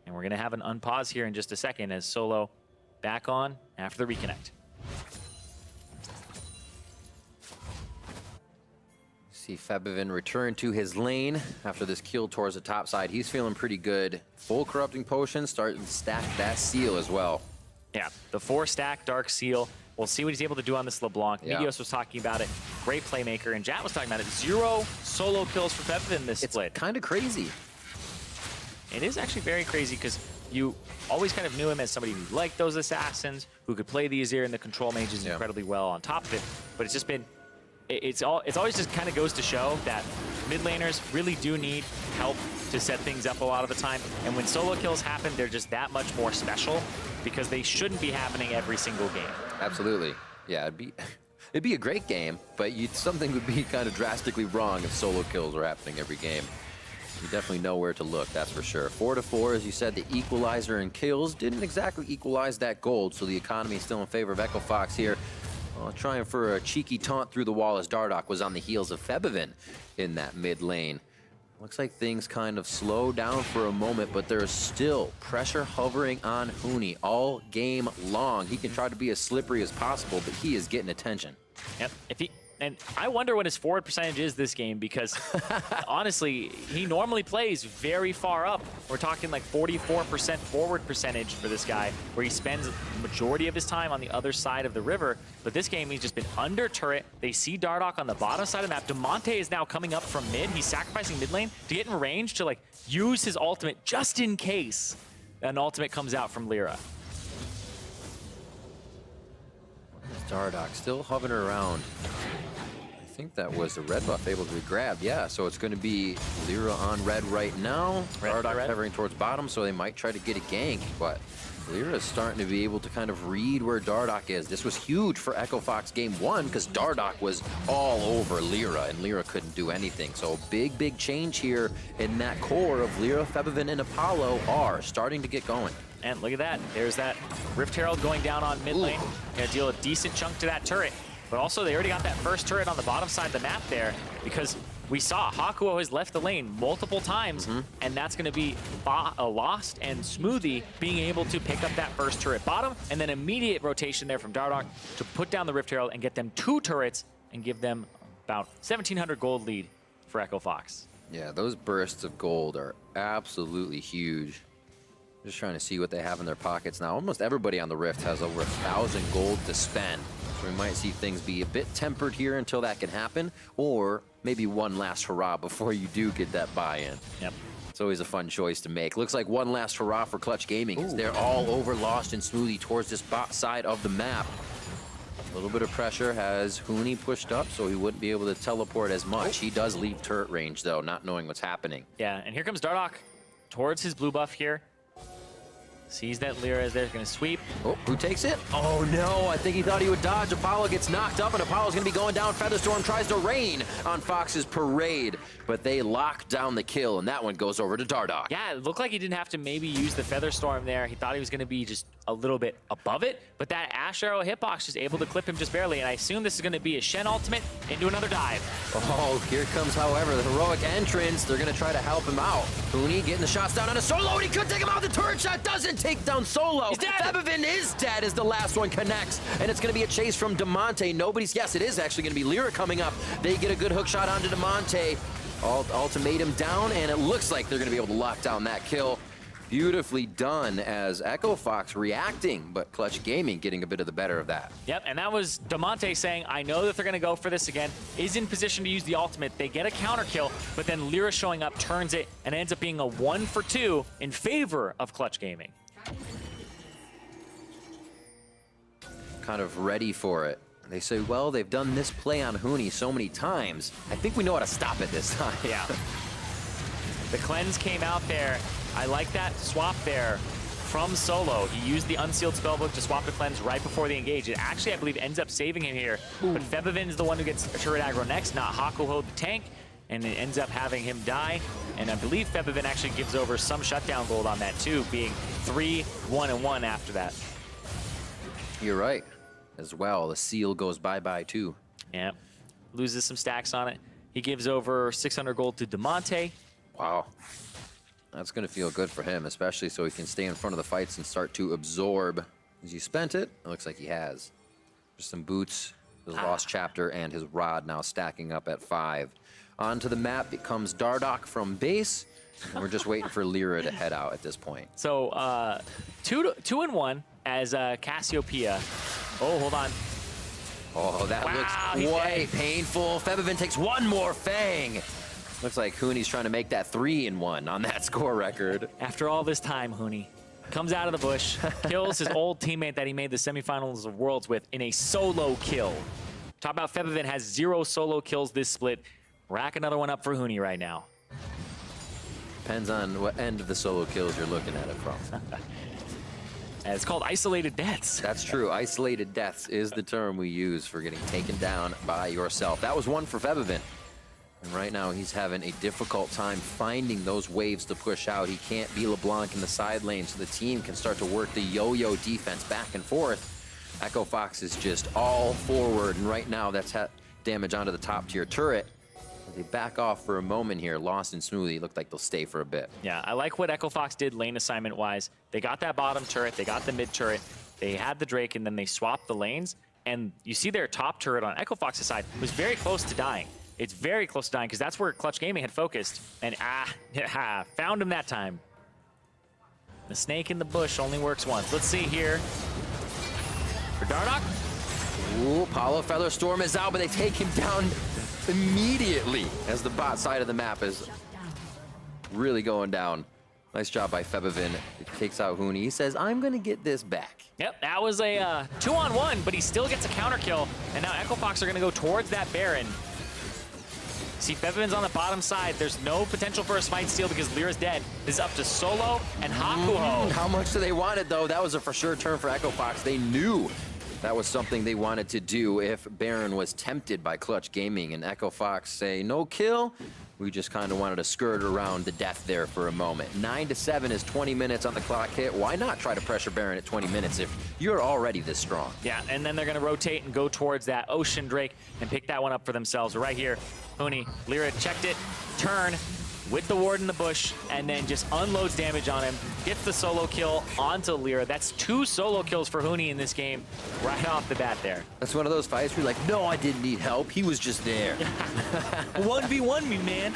And we're going to have an unpause here in just a second as Solo back on after the reconnect. See Febivin return to his lane after this kill towards the top side. He's feeling pretty good. Full corrupting potion, starting to stack that seal as well. Yeah, the 4-stack Dark Seal. We'll see what he's able to do on this LeBlanc. Yeah. Medios was talking about it. Great playmaker. And Jat was talking about it. 0 solo kills for Febivin this split. It's kind of crazy. It is actually very crazy because you always kind of knew him as somebody who liked those assassins, who could play the Azir and the control mages incredibly well on top of it. But it's just been, it's always just kind of goes to show that mid laners really do need help to set things up a lot of the time. And when solo kills happen, they're just that much more special because they shouldn't be happening every single game. Absolutely. Yeah, it'd be a great game, but something would be kind of drastically wrong if solo kills were happening every game. You definitely know where to look, that's for sure. 4-4, as you said, the equalizer in kills didn't exactly equalize that gold, so the economy is still in favor of Echo Fox here. Trying for a cheeky taunt through the wall as Dardoch was on the heels of Febivin in that mid lane. Looks like things kind of slow down for a moment, but there's still pressure hovering on Huni all game long. He can try to be as slippery as possible, but he is getting attention. Yep. And I wonder what his forward percentage is this game because honestly, he normally plays very far up. We're talking like 44% forward percentage for this guy, where he spends the majority of his time on the other side of the river. But this game, he's just been under turret. They see Dardoch on the bottom side of the map. Demonte is now coming up from mid. He's sacrificing mid lane to get in range to like use his ultimate just in case an ultimate comes out from Lyra. Dardoch still hovering around. I think that was the red buff able to be grabbed. Yeah, so it's going to be Lyra on red right now. Dardoch covering towards bottom, so they might try to get a gank, but Lyra is starting to be able to kind of read where Dardoch is. This was huge for Echo Fox game 1 because Dardoch was all over Lyra, and Lyra couldn't do anything. So big change here in that core of Lyra, Febiven, and Apollo are starting to get going. And look at that. There's that Rift Herald going down on mid lane. Gonna deal a decent chunk to that turret. But also, they already got that first turret on the bottom side of the map there because we saw Hakuo has left the lane multiple times, and that's going to be Lost and Smoothie being able to pick up that first turret bottom, and then immediate rotation there from Dardoch to put down the Rift Herald and get them 2 turrets and give them about 1,700 gold lead for Echo Fox. Yeah, those bursts of gold are absolutely huge. Just trying to see what they have in their pockets now. Almost everybody on the Rift has over 1,000 gold to spend. So we might see things be a bit tempered here until that can happen, or maybe one last hurrah before you do get that buy-in. Yep. It's always a fun choice to make. Looks like one last hurrah for Clutch Gaming. As they're all over Lost and Smoothie towards this bot side of the map. A little bit of pressure has Huni pushed up, so he wouldn't be able to teleport as much. He does leave turret range, though, not knowing what's happening. Yeah, and here comes Dardoch towards his blue buff here. Sees that Lyra is there, gonna sweep. Oh, who takes it? Oh no, I think he thought he would dodge. Apollo gets knocked up, and Apollo's gonna be going down. Featherstorm tries to rain on Fox's Parade, but they lock down the kill, and that one goes over to Dardoch. Yeah, it looked like he didn't have to maybe use the Featherstorm there. He thought he was gonna be just a little bit above it, but that Ash Arrow hitbox is able to clip him just barely, and I assume this is gonna be a Shen ultimate into another dive. Oh, here comes, however, the heroic entrance. They're gonna try to help him out. Huni getting the shots down on a Solo, and he could take him out. The turret shot doesn't take down Solo. He's dead. Febiven is dead as the last one connects, and it's gonna be a chase from Demonte. Yes, it is actually gonna be Lyra coming up. They get a good hook shot onto Demonte. Ultimatum down, and it looks like they're gonna be able to lock down that kill. Beautifully done as Echo Fox reacting, but Clutch Gaming getting a bit of the better of that. Yep, and that was Demonte saying, I know that they're gonna go for this again, is in position to use the ultimate. They get a counter kill, but then Lyra showing up turns it, and it ends up being a 1 for 2 in favor of Clutch Gaming. Kind of ready for it. They say, well, they've done this play on Huni so many times. I think we know how to stop it this time. Yeah. The cleanse came out there. I like that swap there from Solo. He used the unsealed spellbook to swap the cleanse right before the engage. It actually, I believe, ends up saving him here. But Febiven is the one who gets turret aggro next, not Hakuho the tank, and it ends up having him die. And I believe Febiven actually gives over some shutdown gold on that too, being 3-1-1 after that. You're right. As well, the seal goes bye-bye too. Yeah, loses some stacks on it. He gives over 600 gold to Demonte. Wow. That's going to feel good for him, especially so he can stay in front of the fights and start to absorb. Has he spent it? It looks like he has. Just some boots, his Lost Chapter, and his rod now stacking up at 5. Onto the map, it comes Dardoch from base, and we're just waiting for Lyra to head out at this point. So 2 and 1 as Cassiopeia. Oh, hold on. Oh, that looks quite painful. Febiven takes one more Fang. Looks like Huni's trying to make that 3-1 on that score record. After all this time, Huni comes out of the bush, kills his old teammate that he made the semifinals of Worlds with in a solo kill. Talk about Febiven has 0 solo kills this split. Rack another one up for Huni right now. Depends on what end of the solo kills you're looking at it from. It's called isolated deaths. That's true. Isolated deaths is the term we use for getting taken down by yourself. That was one for Febiven. And right now he's having a difficult time finding those waves to push out. He can't be LeBlanc in the side lane, so the team can start to work the yo-yo defense back and forth. Echo Fox is just all forward, and right now that's damage onto the top tier turret. They back off for a moment here. Lost and Smoothie look like they'll stay for a bit. Yeah, I like what Echo Fox did lane assignment-wise. They got that bottom turret, they got the mid turret, they had the Drake, and then they swapped the lanes. And you see their top turret on Echo Fox's side was very close to dying. It's very close to dying because that's where Clutch Gaming had focused. And found him that time. The snake in the bush only works once. Let's see here. For Dardoch. Ooh, Apollo Featherstorm is out, but they take him down immediately as the bot side of the map is really going down. Nice job by Febiven. It takes out Huni. He says, I'm going to get this back. Yep, that was a 2-on-1, but he still gets a counter kill. And now Echo Fox are going to go towards that Baron. See, Febiven's on the bottom side. There's no potential for a smite steal because Lyra's dead. This is up to Solo and Hakuho. How much do they want it, though? That was a for sure turn for Echo Fox. They knew that was something they wanted to do if Baron was tempted by Clutch Gaming, and Echo Fox say, no kill. We just kind of wanted to skirt around the death there for a moment. 9-7 is 20 minutes on the clock hit. Why not try to pressure Baron at 20 minutes if you're already this strong? Yeah, and then they're going to rotate and go towards that Ocean Drake and pick that one up for themselves. Right here, Huni, Lyra checked it, turn with the ward in the bush, and then just unloads damage on him, gets the solo kill onto Lyra. That's 2 solo kills for Huni in this game right off the bat there. That's one of those fights where you're like, no, I didn't need help. He was just there. 1v1 me, man.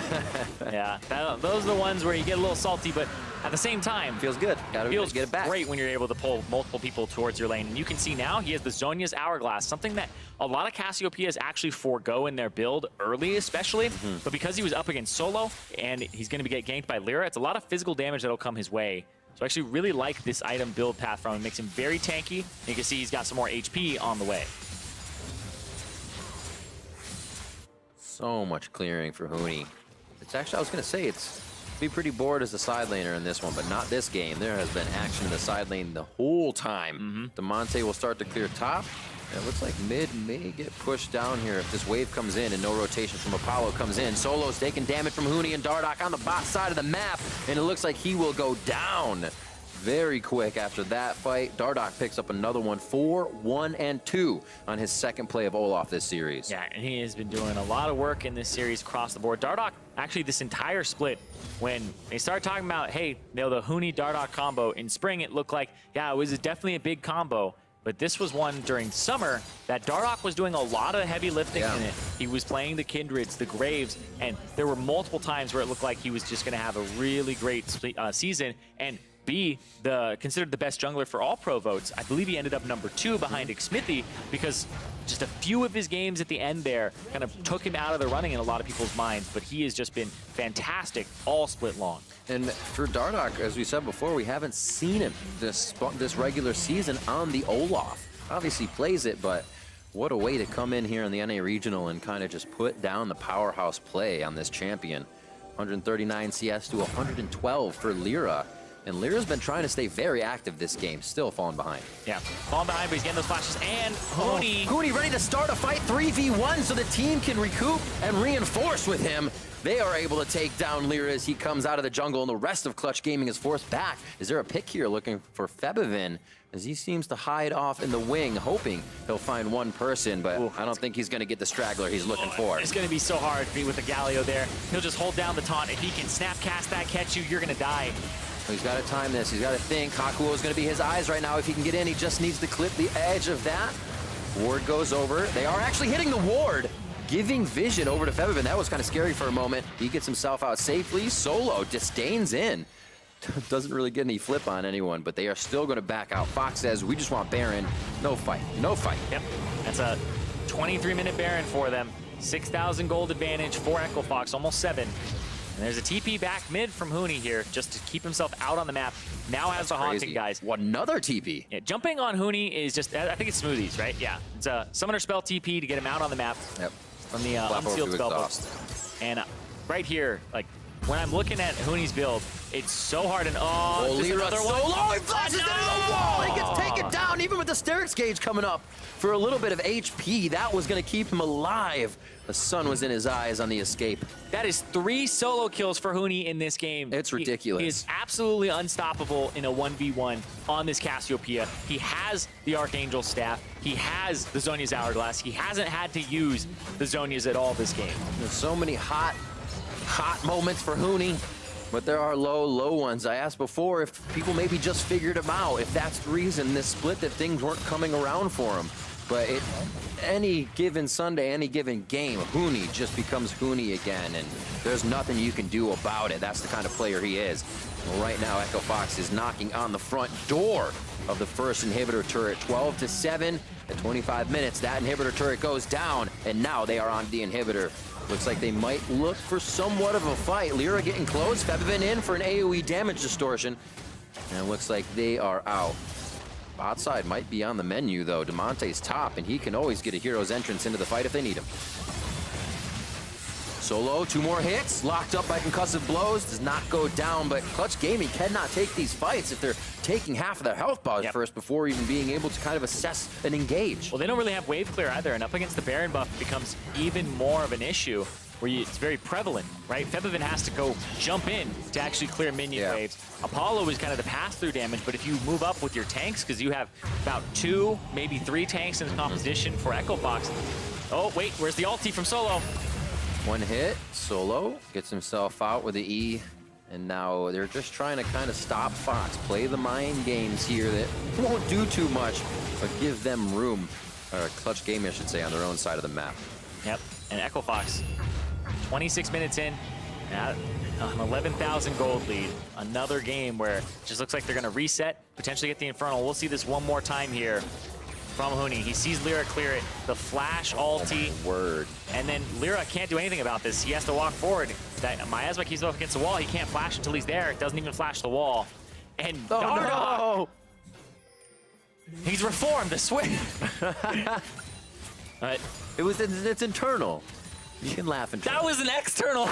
Yeah, those are the ones where you get a little salty, but at the same time, Feels good. Gotta feels get it back. great when you're able to pull multiple people towards your lane. And you can see now he has the Zhonya's Hourglass, something that a lot of Cassiopeias actually forego in their build early, especially. But because he was up against Solo and he's going to get ganked by Lyra, it's a lot of physical damage that'll come his way. So I actually really like this item build path from him. It makes him very tanky. You can see he's got some more HP on the way. So much clearing for Huni. It's actually, I was going to say, it's be pretty bored as a side laner in this one, but not this game. There has been action in the side lane the whole time. Demonte will start to clear top. And it looks like mid may get pushed down here if this wave comes in and no rotation from Apollo comes in. Solo's taking damage from Huni and Dardoch on the bot side of the map, and it looks like he will go down very quick after that fight. Dardoch picks up another one, 4, 1, and 2 on his second play of Olaf this series. Yeah, and he has been doing a lot of work in this series across the board. Dardoch, actually this entire split, when they started talking about, hey, the Huni Dardoch combo in spring, it looked like, yeah, it was definitely a big combo. But this was one during summer that Dardoch was doing a lot of heavy lifting in it. He was playing the Kindreds, the Graves, and there were multiple times where it looked like he was just going to have a really great season and be considered the best jungler for all pro votes. I believe he ended up number 2 behind Xmithie because just a few of his games at the end there kind of took him out of the running in a lot of people's minds, but he has just been fantastic all split long. And for Dardoch, as we said before, we haven't seen him this regular season on the Olaf. Obviously plays it, but what a way to come in here in the NA Regional and kind of just put down the powerhouse play on this champion. 139 CS to 112 for Lyra. And Lyra's been trying to stay very active this game, still falling behind. Yeah, falling behind, but he's getting those flashes. And Huni. Huni ready to start a fight 3v1 so the team can recoup and reinforce with him. They are able to take down Lyra as he comes out of the jungle, and the rest of Clutch Gaming is forced back. Is there a pick here looking for Febiven as he seems to hide off in the wing, hoping he'll find one person, but I don't think he's going to get the straggler he's looking for. It's going to be so hard with the Galio there. He'll just hold down the taunt. If he can snap cast that, catch you, you're going to die. He's got to time this. He's got to think. Hakuo is going to be his eyes right now. If he can get in, he just needs to clip the edge of that. Ward goes over. They are actually hitting the ward, giving vision over to Febiven. That was kind of scary for a moment. He gets himself out safely. Solo disdains in. Doesn't really get any flip on anyone, but they are still going to back out. Fox says, we just want Baron. No fight. No fight. Yep. That's a 23-minute Baron for them. 6,000 gold advantage for Echo Fox, almost 7. And there's a TP back mid from Huni here just to keep himself out on the map. Now has the haunting, guys. What, another TP? Yeah, jumping on Huni is just, I think it's smoothies, right? Yeah. It's a summoner spell TP to get him out on the map. Yep. From the unsealed spell book. And right here, like, when I'm looking at Huni's build, it's so hard. And just another one. Solo, he flashes into the wall. He gets taken down, even with the Sterix gauge coming up for a little bit of HP. That was going to keep him alive. The sun was in his eyes on the escape. That is 3 solo kills for Huni in this game. It's ridiculous. He is absolutely unstoppable in a 1v1 on this Cassiopeia. He has the Archangel staff. He has the Zhonya's Hourglass. He hasn't had to use the Zhonyas at all this game. There's so many hot moments for Huni, but there are low ones. I asked before if people maybe just figured him out, if that's the reason this split, that things weren't coming around for him. But any given Sunday, any given game, Huni just becomes Huni again, and there's nothing you can do about it. That's the kind of player he is. Well, right now, Echo Fox is knocking on the front door of the first inhibitor turret. 12-7 at 25 minutes. That inhibitor turret goes down, and now they are on the inhibitor. Looks like they might look for somewhat of a fight. Lyra getting close. Febiven in for an AoE damage distortion. And it looks like they are out. Bot side might be on the menu, though. Demonte's top, and he can always get a hero's entrance into the fight if they need him. Solo, 2 more hits, locked up by concussive blows, does not go down, but Clutch Gaming cannot take these fights if they're taking half of their health bars first before even being able to kind of assess and engage. Well, they don't really have wave clear either, and up against the Baron buff becomes even more of an issue where it's very prevalent, right? Febiven has to go jump in to actually clear minion waves. Apollo is kind of the pass-through damage, but if you move up with your tanks, because you have about 2, maybe 3 tanks in the composition for Echo Fox. Oh, wait, where's the ulti from Solo? 1 hit, Solo gets himself out with the E, and now they're just trying to kind of stop Fox, play the mind games here that won't do too much, but give them room, or Clutch Gaming, I should say, on their own side of the map. Yep, and Echo Fox, 26 minutes in, an 11,000 gold lead. Another game where it just looks like they're gonna reset, potentially get the Infernal. We'll see this one more time here from Huni. He sees Lyra clear it, the flash ulti. Oh, word. And then Lyra can't do anything about this. He has to walk forward. Miasma keeps up against the wall. He can't flash until he's there. Doesn't even flash the wall. And Oh, no! He's reformed, the Swift. But It's internal. You can laugh and that was an external.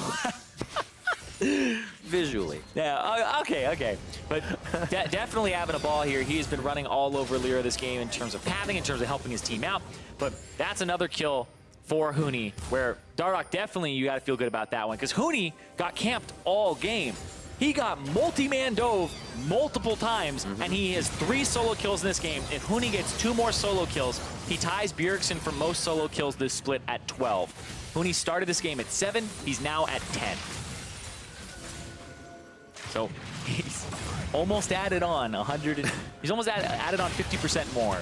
visually. Yeah, okay. But definitely having a ball here. He has been running all over Lyra this game in terms of pathing, in terms of helping his team out. But that's another kill for Huni, where Dardoch definitely, you got to feel good about that one, because Huni got camped all game. He got multi-man dove multiple times, and he has 3 solo kills in this game. If Huni gets 2 more solo kills, he ties Bjergsen for most solo kills this split at 12. Huni started this game at 7, he's now at 10. So he's almost added on 100. He's almost added on 50% more.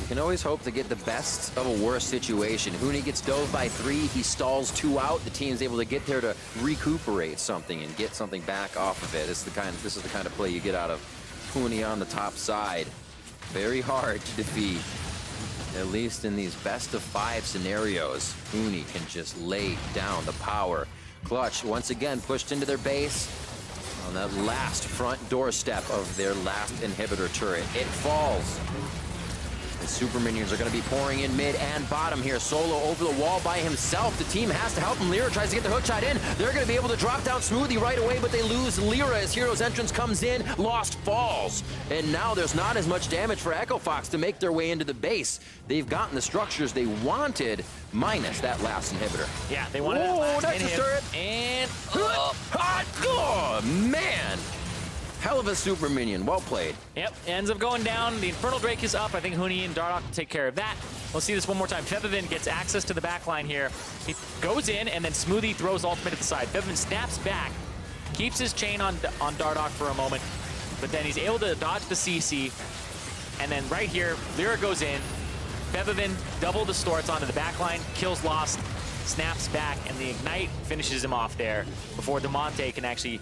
You can always hope to get the best of a worse situation. Huni gets dove by 3, he stalls 2 out. The team's able to get there to recuperate something and get something back off of it. This is the kind of play you get out of Huni on the top side. Very hard to defeat, at least in these best of 5 scenarios. Huni can just lay down the power. Clutch once again pushed into their base on that last front doorstep of their last inhibitor turret. It falls. The super minions are going to be pouring in mid and bottom here. Solo over the wall by himself. The team has to help him. Lyra tries to get the hook shot in. They're going to be able to drop down Smoothie right away, but they lose Lyra as Hero's entrance comes in. Lost falls. And now there's not as much damage for Echo Fox to make their way into the base. They've gotten the structures they wanted, minus that last inhibitor. Yeah, they wanted that last that's a turret. And Oh, man. Hell of a super minion. Well played. Yep, ends up going down. The Infernal Drake is up. I think Huni and Dardoch will take care of that. We'll see this one more time. Febiven gets access to the back line here. He goes in, and then Smoothie throws ultimate at the side. Febiven snaps back, keeps his chain on Dardoch for a moment, but then he's able to dodge the CC. And then right here, Lyra goes in. Febiven double distorts onto the back line, kills Lost, snaps back, and the Ignite finishes him off there before Demonte can actually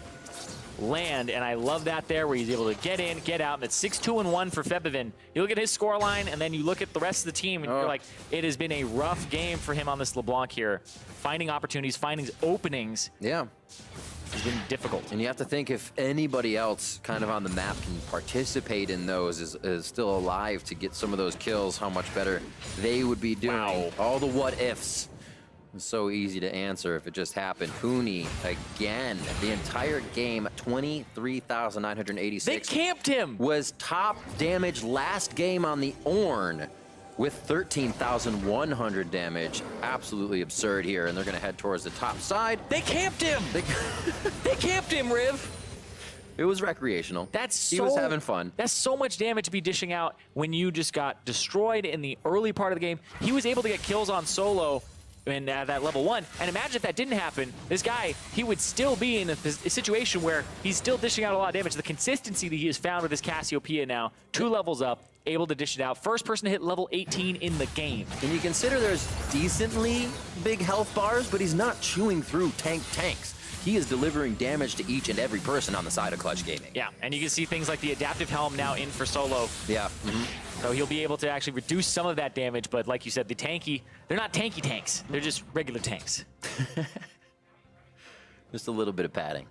land, and I love that there where he's able to get in, get out, and it's 6-2-1 for Febiven. You look at his scoreline, and then you look at the rest of the team, and you're like, it has been a rough game for him on this LeBlanc here. Finding opportunities, finding openings. Yeah. Has been difficult. And you have to think if anybody else kind of on the map can participate in those, is still alive to get some of those kills, how much better they would be doing. Wow. All the what ifs. It's so easy to answer if it just happened. Huni again, the entire game, 23,986. They camped him. Was top damage last game on the Ornn with 13,100 damage. Absolutely absurd here, and they're going to head towards the top side. They camped him. They camped him, Riv. It was recreational. He was having fun. That's so much damage to be dishing out when you just got destroyed in the early part of the game. He was able to get kills on Solo in that level 1, and imagine if that didn't happen, this guy, he would still be in a situation where he's still dishing out a lot of damage. The consistency that he has found with his Cassiopeia now, 2 levels up, able to dish it out. First person to hit level 18 in the game. And you consider there's decently big health bars, but he's not chewing through tanks. He is delivering damage to each and every person on the side of Clutch Gaming. Yeah, and you can see things like the adaptive helm now in for Solo. Yeah. So he'll be able to actually reduce some of that damage, but like you said, they're not tanky tanks. They're just regular tanks. Just a little bit of padding.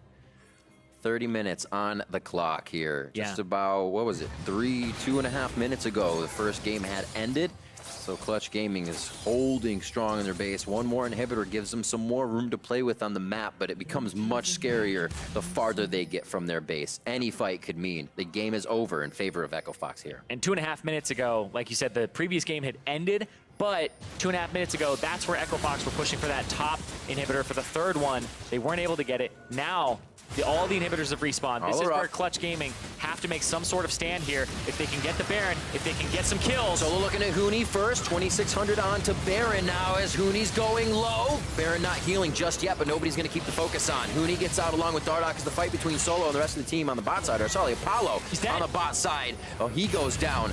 30 minutes on the clock here. Yeah. Just about, what was it, 2.5 minutes ago, the first game had ended. So Clutch Gaming is holding strong in their base. One more inhibitor gives them some more room to play with on the map, but it becomes much scarier the farther they get from their base. Any fight could mean the game is over in favor of Echo Fox here. And 2.5 minutes ago, like you said, the previous game had ended, but 2.5 minutes ago, that's where Echo Fox were pushing for that top inhibitor for the third one. They weren't able to get it. Now, all the inhibitors have respawned. This is where Clutch Gaming have to make some sort of stand here. If they can get the Baron, if they can get some kills. Solo looking at Huni first. 2,600 on to Baron now as Huni's going low. Baron not healing just yet, but nobody's going to keep the focus on. Huni gets out along with Dardoch as the fight between Solo and the rest of the team on the bot side. Or sorry, Apollo on the bot side. Oh, he goes down.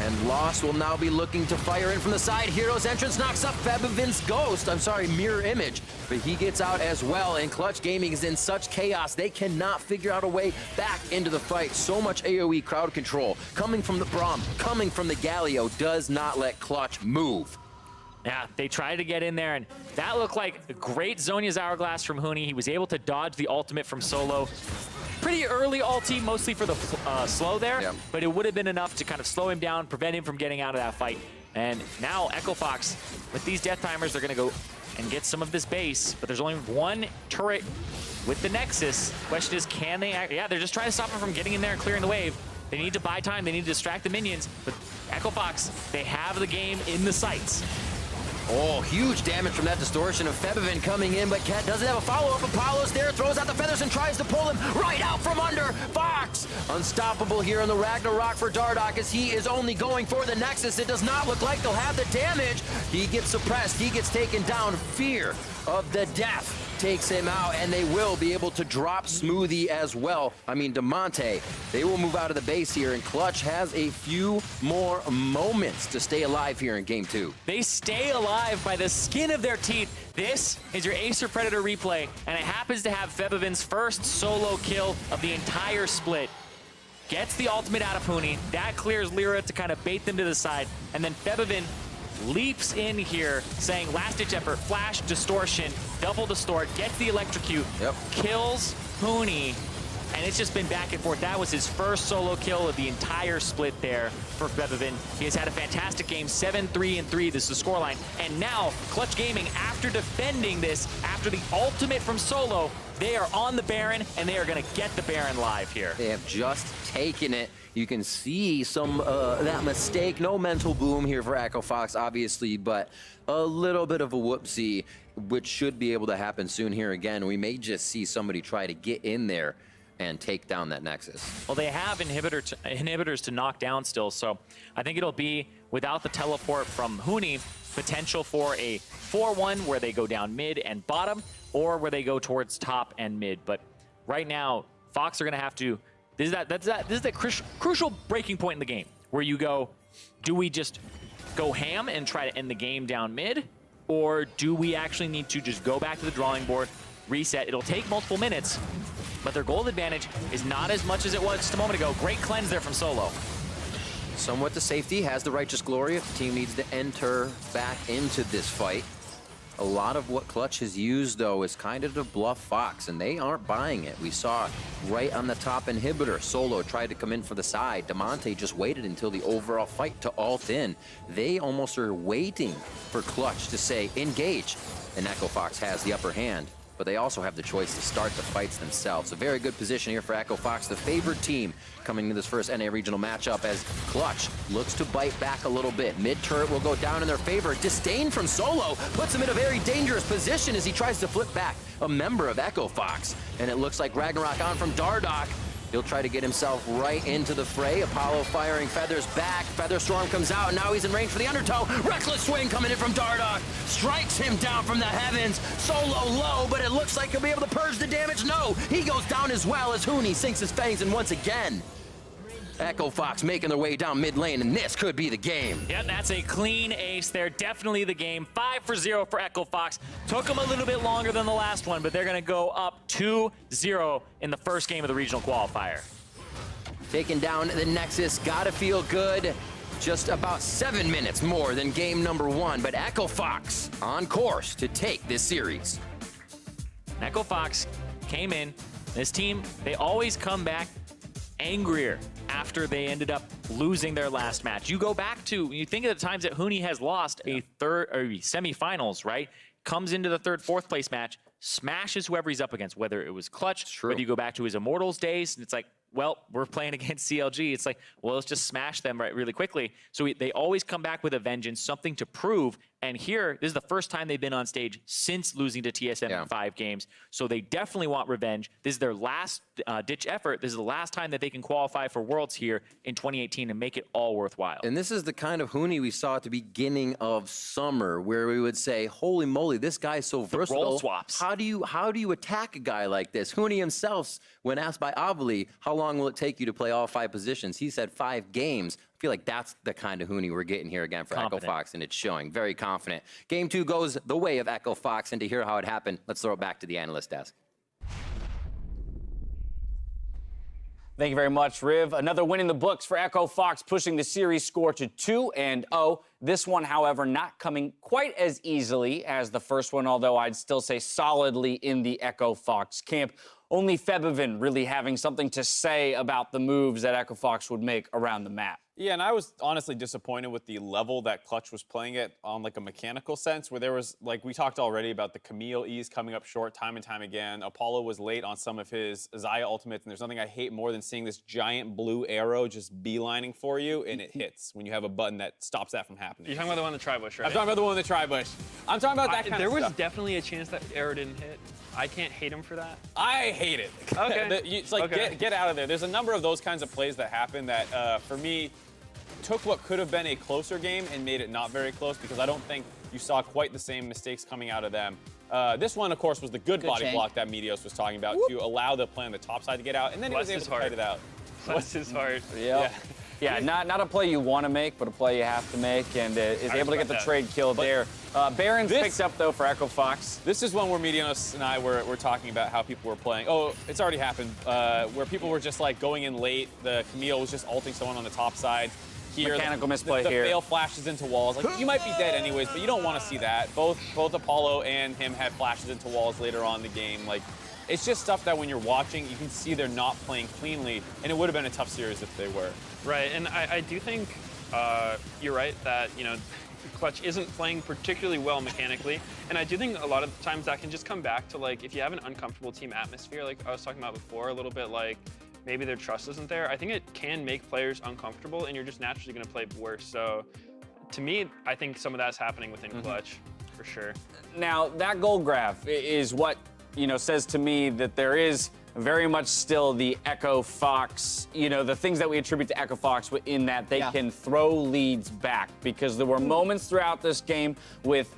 And Lost will now be looking to fire in from the side. Hero's entrance knocks up Febivin's ghost. I'm sorry, mirror image. But he gets out as well. And Clutch Gaming is in such chaos. They cannot figure out a way back into the fight. So much AoE crowd control coming from the Braum, coming from the Galio does not let Clutch move. Yeah, they tried to get in there, and that looked like a great Zhonya's Hourglass from Huni. He was able to dodge the ultimate from Solo. Pretty early ulti, mostly for the slow there, but it would have been enough to kind of slow him down, prevent him from getting out of that fight. And now Echo Fox, with these death timers, they're going to go and get some of this base, but there's only one turret with the Nexus. Question is, can they act? Yeah, they're just trying to stop him from getting in there and clearing the wave. They need to buy time, they need to distract the minions, but Echo Fox, they have the game in the sights. Oh, huge damage from that distortion of Febivin coming in, but Cat doesn't have a follow-up. Apollo's there, throws out the feathers and tries to pull him right out from under. Fox, unstoppable here in the Ragnarok for Dardoch as he is only going for the Nexus. It does not look like they'll have the damage. He gets suppressed, he gets taken down. Fear of the death takes him out, and they will be able to drop Smoothie as well. I mean, DeMonte, they will move out of the base here, and Clutch has a few more moments to stay alive here in Game 2. They stay alive by the skin of their teeth. This is your Acer Predator replay, and it happens to have Febivin's first solo kill of the entire split. Gets the ultimate out of Huni. That clears Lyra to kind of bait them to the side, and then Febivin leaps in here saying last-ditch effort, flash, distortion, double distort, gets the electrocute, kills Huni, and it's just been back and forth. That was his first solo kill of the entire split there for Febivin. He has had a fantastic game, 7-3-3, this is the scoreline. And now, Clutch Gaming, after defending this, after the ultimate from Solo, they are on the Baron, and they are gonna get the Baron live here. They have just taken it. You can see some that mistake. No mental boom here for Echo Fox, obviously, but a little bit of a whoopsie, which should be able to happen soon here again. We may just see somebody try to get in there and take down that Nexus. Well, they have inhibitors to knock down still, so I think it'll be, without the teleport from Huni, potential for a 4-1 where they go down mid and bottom, or where they go towards top and mid. But right now, Fox are going to have to... This is that crucial breaking point in the game where you go, do we just go ham and try to end the game down mid? Or do we actually need to just go back to the drawing board, reset? It'll take multiple minutes, but their gold advantage is not as much as it was just a moment ago. Great cleanse there from Solo. Somewhat to safety, has the Righteous Glory if the team needs to enter back into this fight. A lot of what Clutch has used, though, is kind of to bluff Fox, and they aren't buying it. We saw right on the top inhibitor, Solo tried to come in for the side. DeMonte just waited until the overall fight to ult in. They almost are waiting for Clutch to say, engage, and Echo Fox has the upper hand. But they also have the choice to start the fights themselves. A very good position here for Echo Fox, the favored team coming into this first NA regional matchup as Clutch looks to bite back a little bit. Mid-turret will go down in their favor. Disdain from Solo puts him in a very dangerous position as he tries to flip back a member of Echo Fox. And it looks like Ragnarok on from Dardoch. He'll try to get himself right into the fray. Apollo firing feathers back. Feather Storm comes out, and now he's in range for the undertow. Reckless swing coming in from Dardoch. Strikes him down from the heavens. Solo low, but it looks like he'll be able to purge the damage. No, he goes down as well as Huni sinks his fangs, and once again, Echo Fox making their way down mid lane, and this could be the game. Yeah, that's a clean ace there. Definitely the game. 5-0 for Echo Fox. Took them a little bit longer than the last one, but they're going to go up 2-0 in the first game of the regional qualifier. Taking down the Nexus, gotta feel good. Just about 7 minutes more than game number 1, but Echo Fox on course to take this series. Echo Fox came in. This team, they always come back angrier after they ended up losing their last match. You go back to, you think of the times that Huni has lost a third or semifinals, right? Comes into the third, fourth place match, smashes whoever he's up against, whether it was Clutch, whether you go back to his Immortals days, and it's like, well, we're playing against CLG. It's like, well, let's just smash them really quickly. So they always come back with a vengeance, something to prove. And here, this is the first time they've been on stage since losing to TSM in 5 games. So they definitely want revenge. This is their last ditch effort. This is the last time that they can qualify for Worlds here in 2018 and make it all worthwhile. And this is the kind of Huni we saw at the beginning of summer, where we would say, holy moly, this guy's so versatile. Role swaps. How do you attack a guy like this? Huni himself, when asked by Avali, how long will it take you to play all 5 positions? He said 5 games. I feel like that's the kind of Huni we're getting here again for Echo Fox, and it's showing. Very confident. Game 2 goes the way of Echo Fox, and to hear how it happened, let's throw it back to the analyst desk. Thank you very much, Riv. Another win in the books for Echo Fox, pushing the series score to 2-0. This one, however, not coming quite as easily as the first one, although I'd still say solidly in the Echo Fox camp. Only Febiven really having something to say about the moves that Echo Fox would make around the map. Yeah, and I was honestly disappointed with the level that Clutch was playing at on like a mechanical sense, where there was, like we talked already about the Camille E's coming up short time and time again. Apollo was late on some of his Xayah ultimates, and there's nothing I hate more than seeing this giant blue arrow just beelining for you, and it hits when you have a button that stops that from happening. You're talking about the one in the tri-bush, right? I'm talking about the one in the tri-bush. I'm talking about that kind There of was stuff. definitely a chance that arrow didn't hit. I can't hate him for that. I hate it. Okay. It's like, get out of there. There's a number of those kinds of plays that happen that, for me, took what could have been a closer game and made it not very close, because I don't think you saw quite the same mistakes coming out of them. This one, of course, was the good body chain. block that Meteos was talking about to allow the play on the top side to get out, and then he was able to fight it out. Bless his heart. Yeah, not a play you want to make, but a play you have to make, and is able to get the trade kill there. Baron's picked up, though, for Echo Fox. This is one where Meteos and I were talking about how people were playing. Oh, it's already happened, where people were just like going in late. The Camille was just ulting someone on the top side. Here, Mechanical misplay the here. fail flashes into walls. Like, you might be dead anyways, but you don't want to see that. Both Apollo and him had flashes into walls later on in the game. Like, it's just stuff that when you're watching, you can see they're not playing cleanly, and it would have been a tough series if they were. Right, and I do think you're right that, you know, Clutch isn't playing particularly well mechanically, and I do think a lot of times that can just come back to, like, if you have an uncomfortable team atmosphere, like I was talking about before, a little bit like maybe their trust isn't there. I think it can make players uncomfortable, and you're just naturally going to play worse. So to me, I think some of that's happening within Clutch, for sure. Now, that goal graph is what, you know, says to me that there is very much still the Echo Fox, you know, the things that we attribute to Echo Fox in that they can throw leads back, because there were moments throughout this game with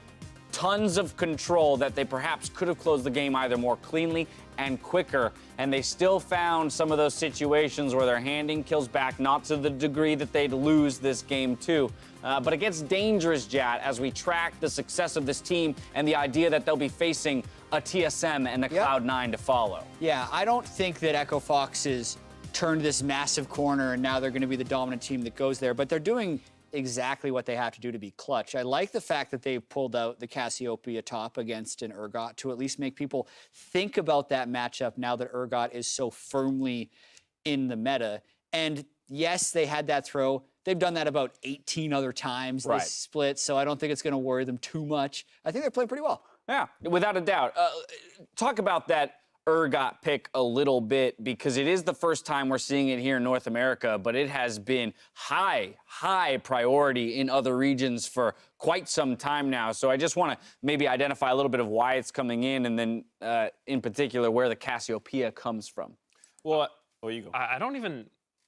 tons of control that they perhaps could have closed the game either more cleanly and quicker, and they still found some of those situations where they're handing kills back, not to the degree that they'd lose this game too. But it gets dangerous, Jat, as we track the success of this team and the idea that they'll be facing a TSM and a Cloud9 to follow. Yeah, I don't think that Echo Fox has turned this massive corner and now they're going to be the dominant team that goes there, but they're doing exactly what they have to do to be clutch. I like the fact that they've pulled out the Cassiopeia top against an Urgot to at least make people think about that matchup now that Urgot is so firmly in the meta. And yes, they had that throw. They've done that about 18 other times this split, so I don't think it's going to worry them too much. I think they're playing pretty well. Yeah, without a doubt. Talk about that Urgot pick a little bit, because it is the first time we're seeing it here in North America, but it has been high priority in other regions for quite some time now. So I just want to maybe identify a little bit of why it's coming in, and then in particular where the Cassiopeia comes from. Well, you go.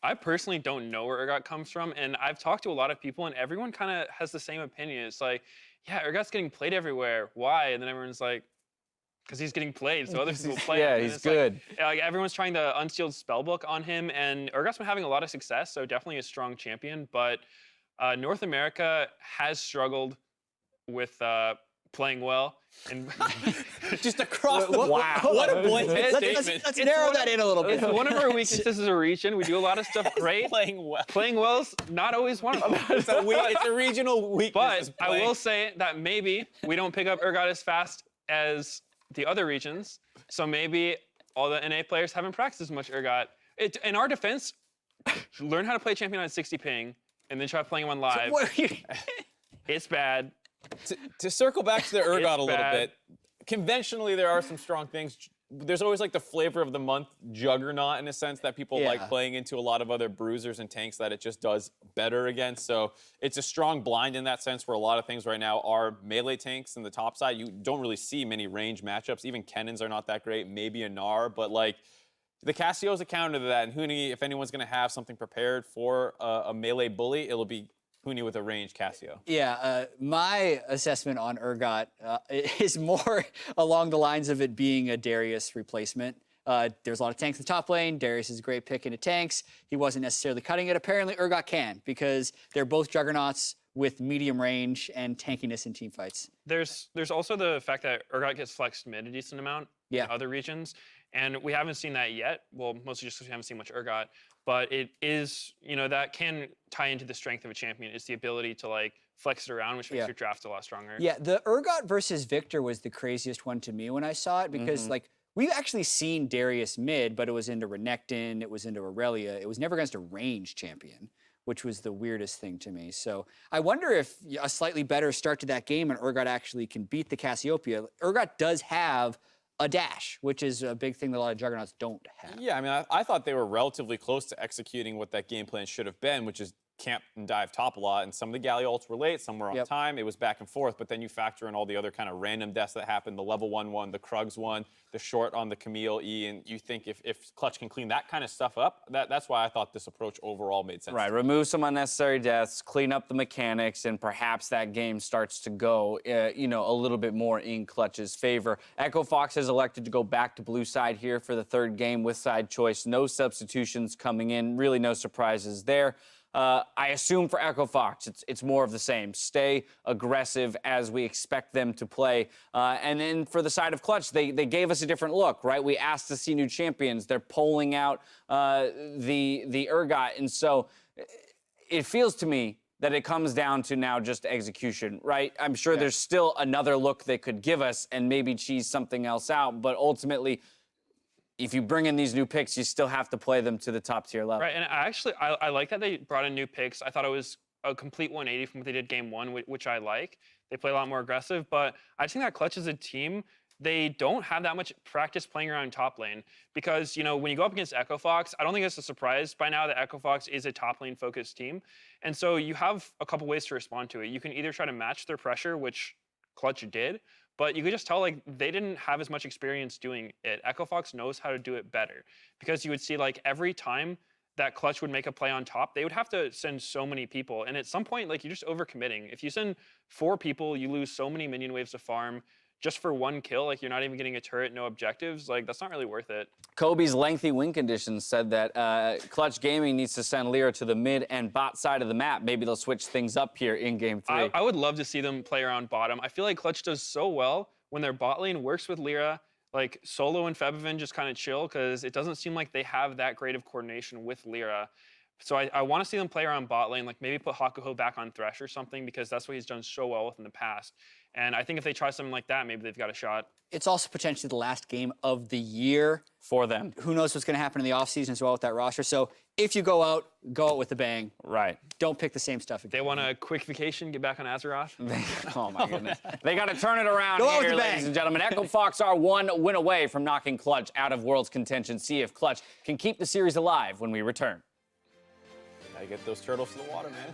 I personally don't know where Urgot comes from, and I've talked to a lot of people, and everyone kind of has the same opinion. It's like, yeah, Urgot's getting played everywhere. Why? And then everyone's like, because he's getting played, so other people play him. Yeah, he's good. Like everyone's trying to unsealed spellbook on him, and Urgot's been having a lot of success, so definitely a strong champion. But North America has struggled with playing well. And just across the wow. What a blanket statement. Let's narrow that in a little bit. It's one of our weaknesses as a region. We do a lot of stuff great. Playing well. Playing well's not always one of them. It's a regional weakness. But I will say that maybe we don't pick up Urgot as fast as the other regions. So maybe all the NA players haven't practiced as much Urgot. In our defense, learn how to play champion on 60 ping, and then try playing him on live. What are you- It's bad. To circle back to the Urgot It's a little bad. bit, conventionally there are some strong things. There's always like the flavor of the month juggernaut in a sense that people Yeah. like playing into a lot of other bruisers and tanks that it just does better against. So it's a strong blind in that sense where a lot of things right now are melee tanks in the top side. You don't really see many range matchups. Even Kennons are not that great, maybe a Gnar, but like the Cassio's a counter to that. And Huni, if anyone's going to have something prepared for a melee bully, it'll be Huni with a ranged Cassio. Yeah, my assessment on Urgot is more along the lines of it being a Darius replacement. There's a lot of tanks in the top lane. Darius is a great pick into tanks. He wasn't necessarily cutting it. Apparently, Urgot can because they're both juggernauts with medium range and tankiness in team fights. There's also the fact that Urgot gets flexed mid a decent amount Yeah. in other regions, and we haven't seen that yet. Well, mostly just because we haven't seen much Urgot, but it is, that can tie into the strength of a champion, is the ability to like flex it around, which makes Yeah. your draft a lot stronger. Yeah, the Urgot versus Victor was the craziest one to me when I saw it because like we've actually seen Darius mid, but it was into Renekton, it was into Aurelia. It was never against a ranged champion, which was the weirdest thing to me. So I wonder if a slightly better start to that game and Urgot actually can beat the Cassiopeia. Urgot does have a dash, which is a big thing that a lot of juggernauts don't have. Yeah, I mean, I thought they were relatively close to executing what that game plan should have been, which is camp and dive top a lot. And some of the Galley ults were late, some were on Yep. time. It was back and forth. But then you factor in all the other kind of random deaths that happened, the level 1-1, the Krugs one, the short on the Camille E. And you think if Clutch can clean that kind of stuff up, that's why I thought this approach overall made sense. Right, remove some unnecessary deaths, clean up the mechanics, and perhaps that game starts to go, a little bit more in Clutch's favor. Echo Fox has elected to go back to blue side here for the third game with side choice. No substitutions coming in, really no surprises there. I assume for Echo Fox, it's more of the same. Stay aggressive as we expect them to play. And then for the side of Clutch, they gave us a different look, right? We asked to see new champions. They're polling out the Urgot. And so it feels to me that it comes down to now just execution, right? I'm sure there's still another look they could give us and maybe cheese something else out. But ultimately, if you bring in these new picks, you still have to play them to the top tier level. Right, and I like that they brought in new picks. I thought it was a complete 180 from what they did game one, which I like. They play a lot more aggressive, but I just think that Clutch as a team, they don't have that much practice playing around top lane because, when you go up against Echo Fox, I don't think it's a surprise by now that Echo Fox is a top lane focused team. And so you have a couple ways to respond to it. You can either try to match their pressure, which Clutch did, but you could just tell they didn't have as much experience doing it. Echo Fox knows how to do it better because you would see every time that Clutch would make a play on top, they would have to send so many people. And at some point, you're just overcommitting. If you send 4 people, you lose so many minion waves to farm just for 1 kill. You're not even getting a turret, no objectives. That's not really worth it. Kobe's lengthy win conditions said that Clutch Gaming needs to send Lyra to the mid and bot side of the map. Maybe they'll switch things up here in game 3. I would love to see them play around bottom. I feel like Clutch does so well when their bot lane works with Lyra. Solo and Febvin just kind of chill because it doesn't seem like they have that great of coordination with Lyra. So I want to see them play around bot lane, maybe put Hakuho back on Thresh or something because that's what he's done so well with in the past. And I think if they try something like that, maybe they've got a shot. It's also potentially the last game of the year. For them. Who knows what's going to happen in the offseason as well with that roster. So if you go out with a bang. Right. Don't pick the same stuff again. They want a quick vacation, get back on Azeroth. Oh, my goodness. They got to turn it around Go out here, with a bang. ladies and gentlemen. Echo Fox are 1 win away from knocking Clutch out of World's contention. See if Clutch can keep the series alive when we return. Gotta get those turtles to the water, man.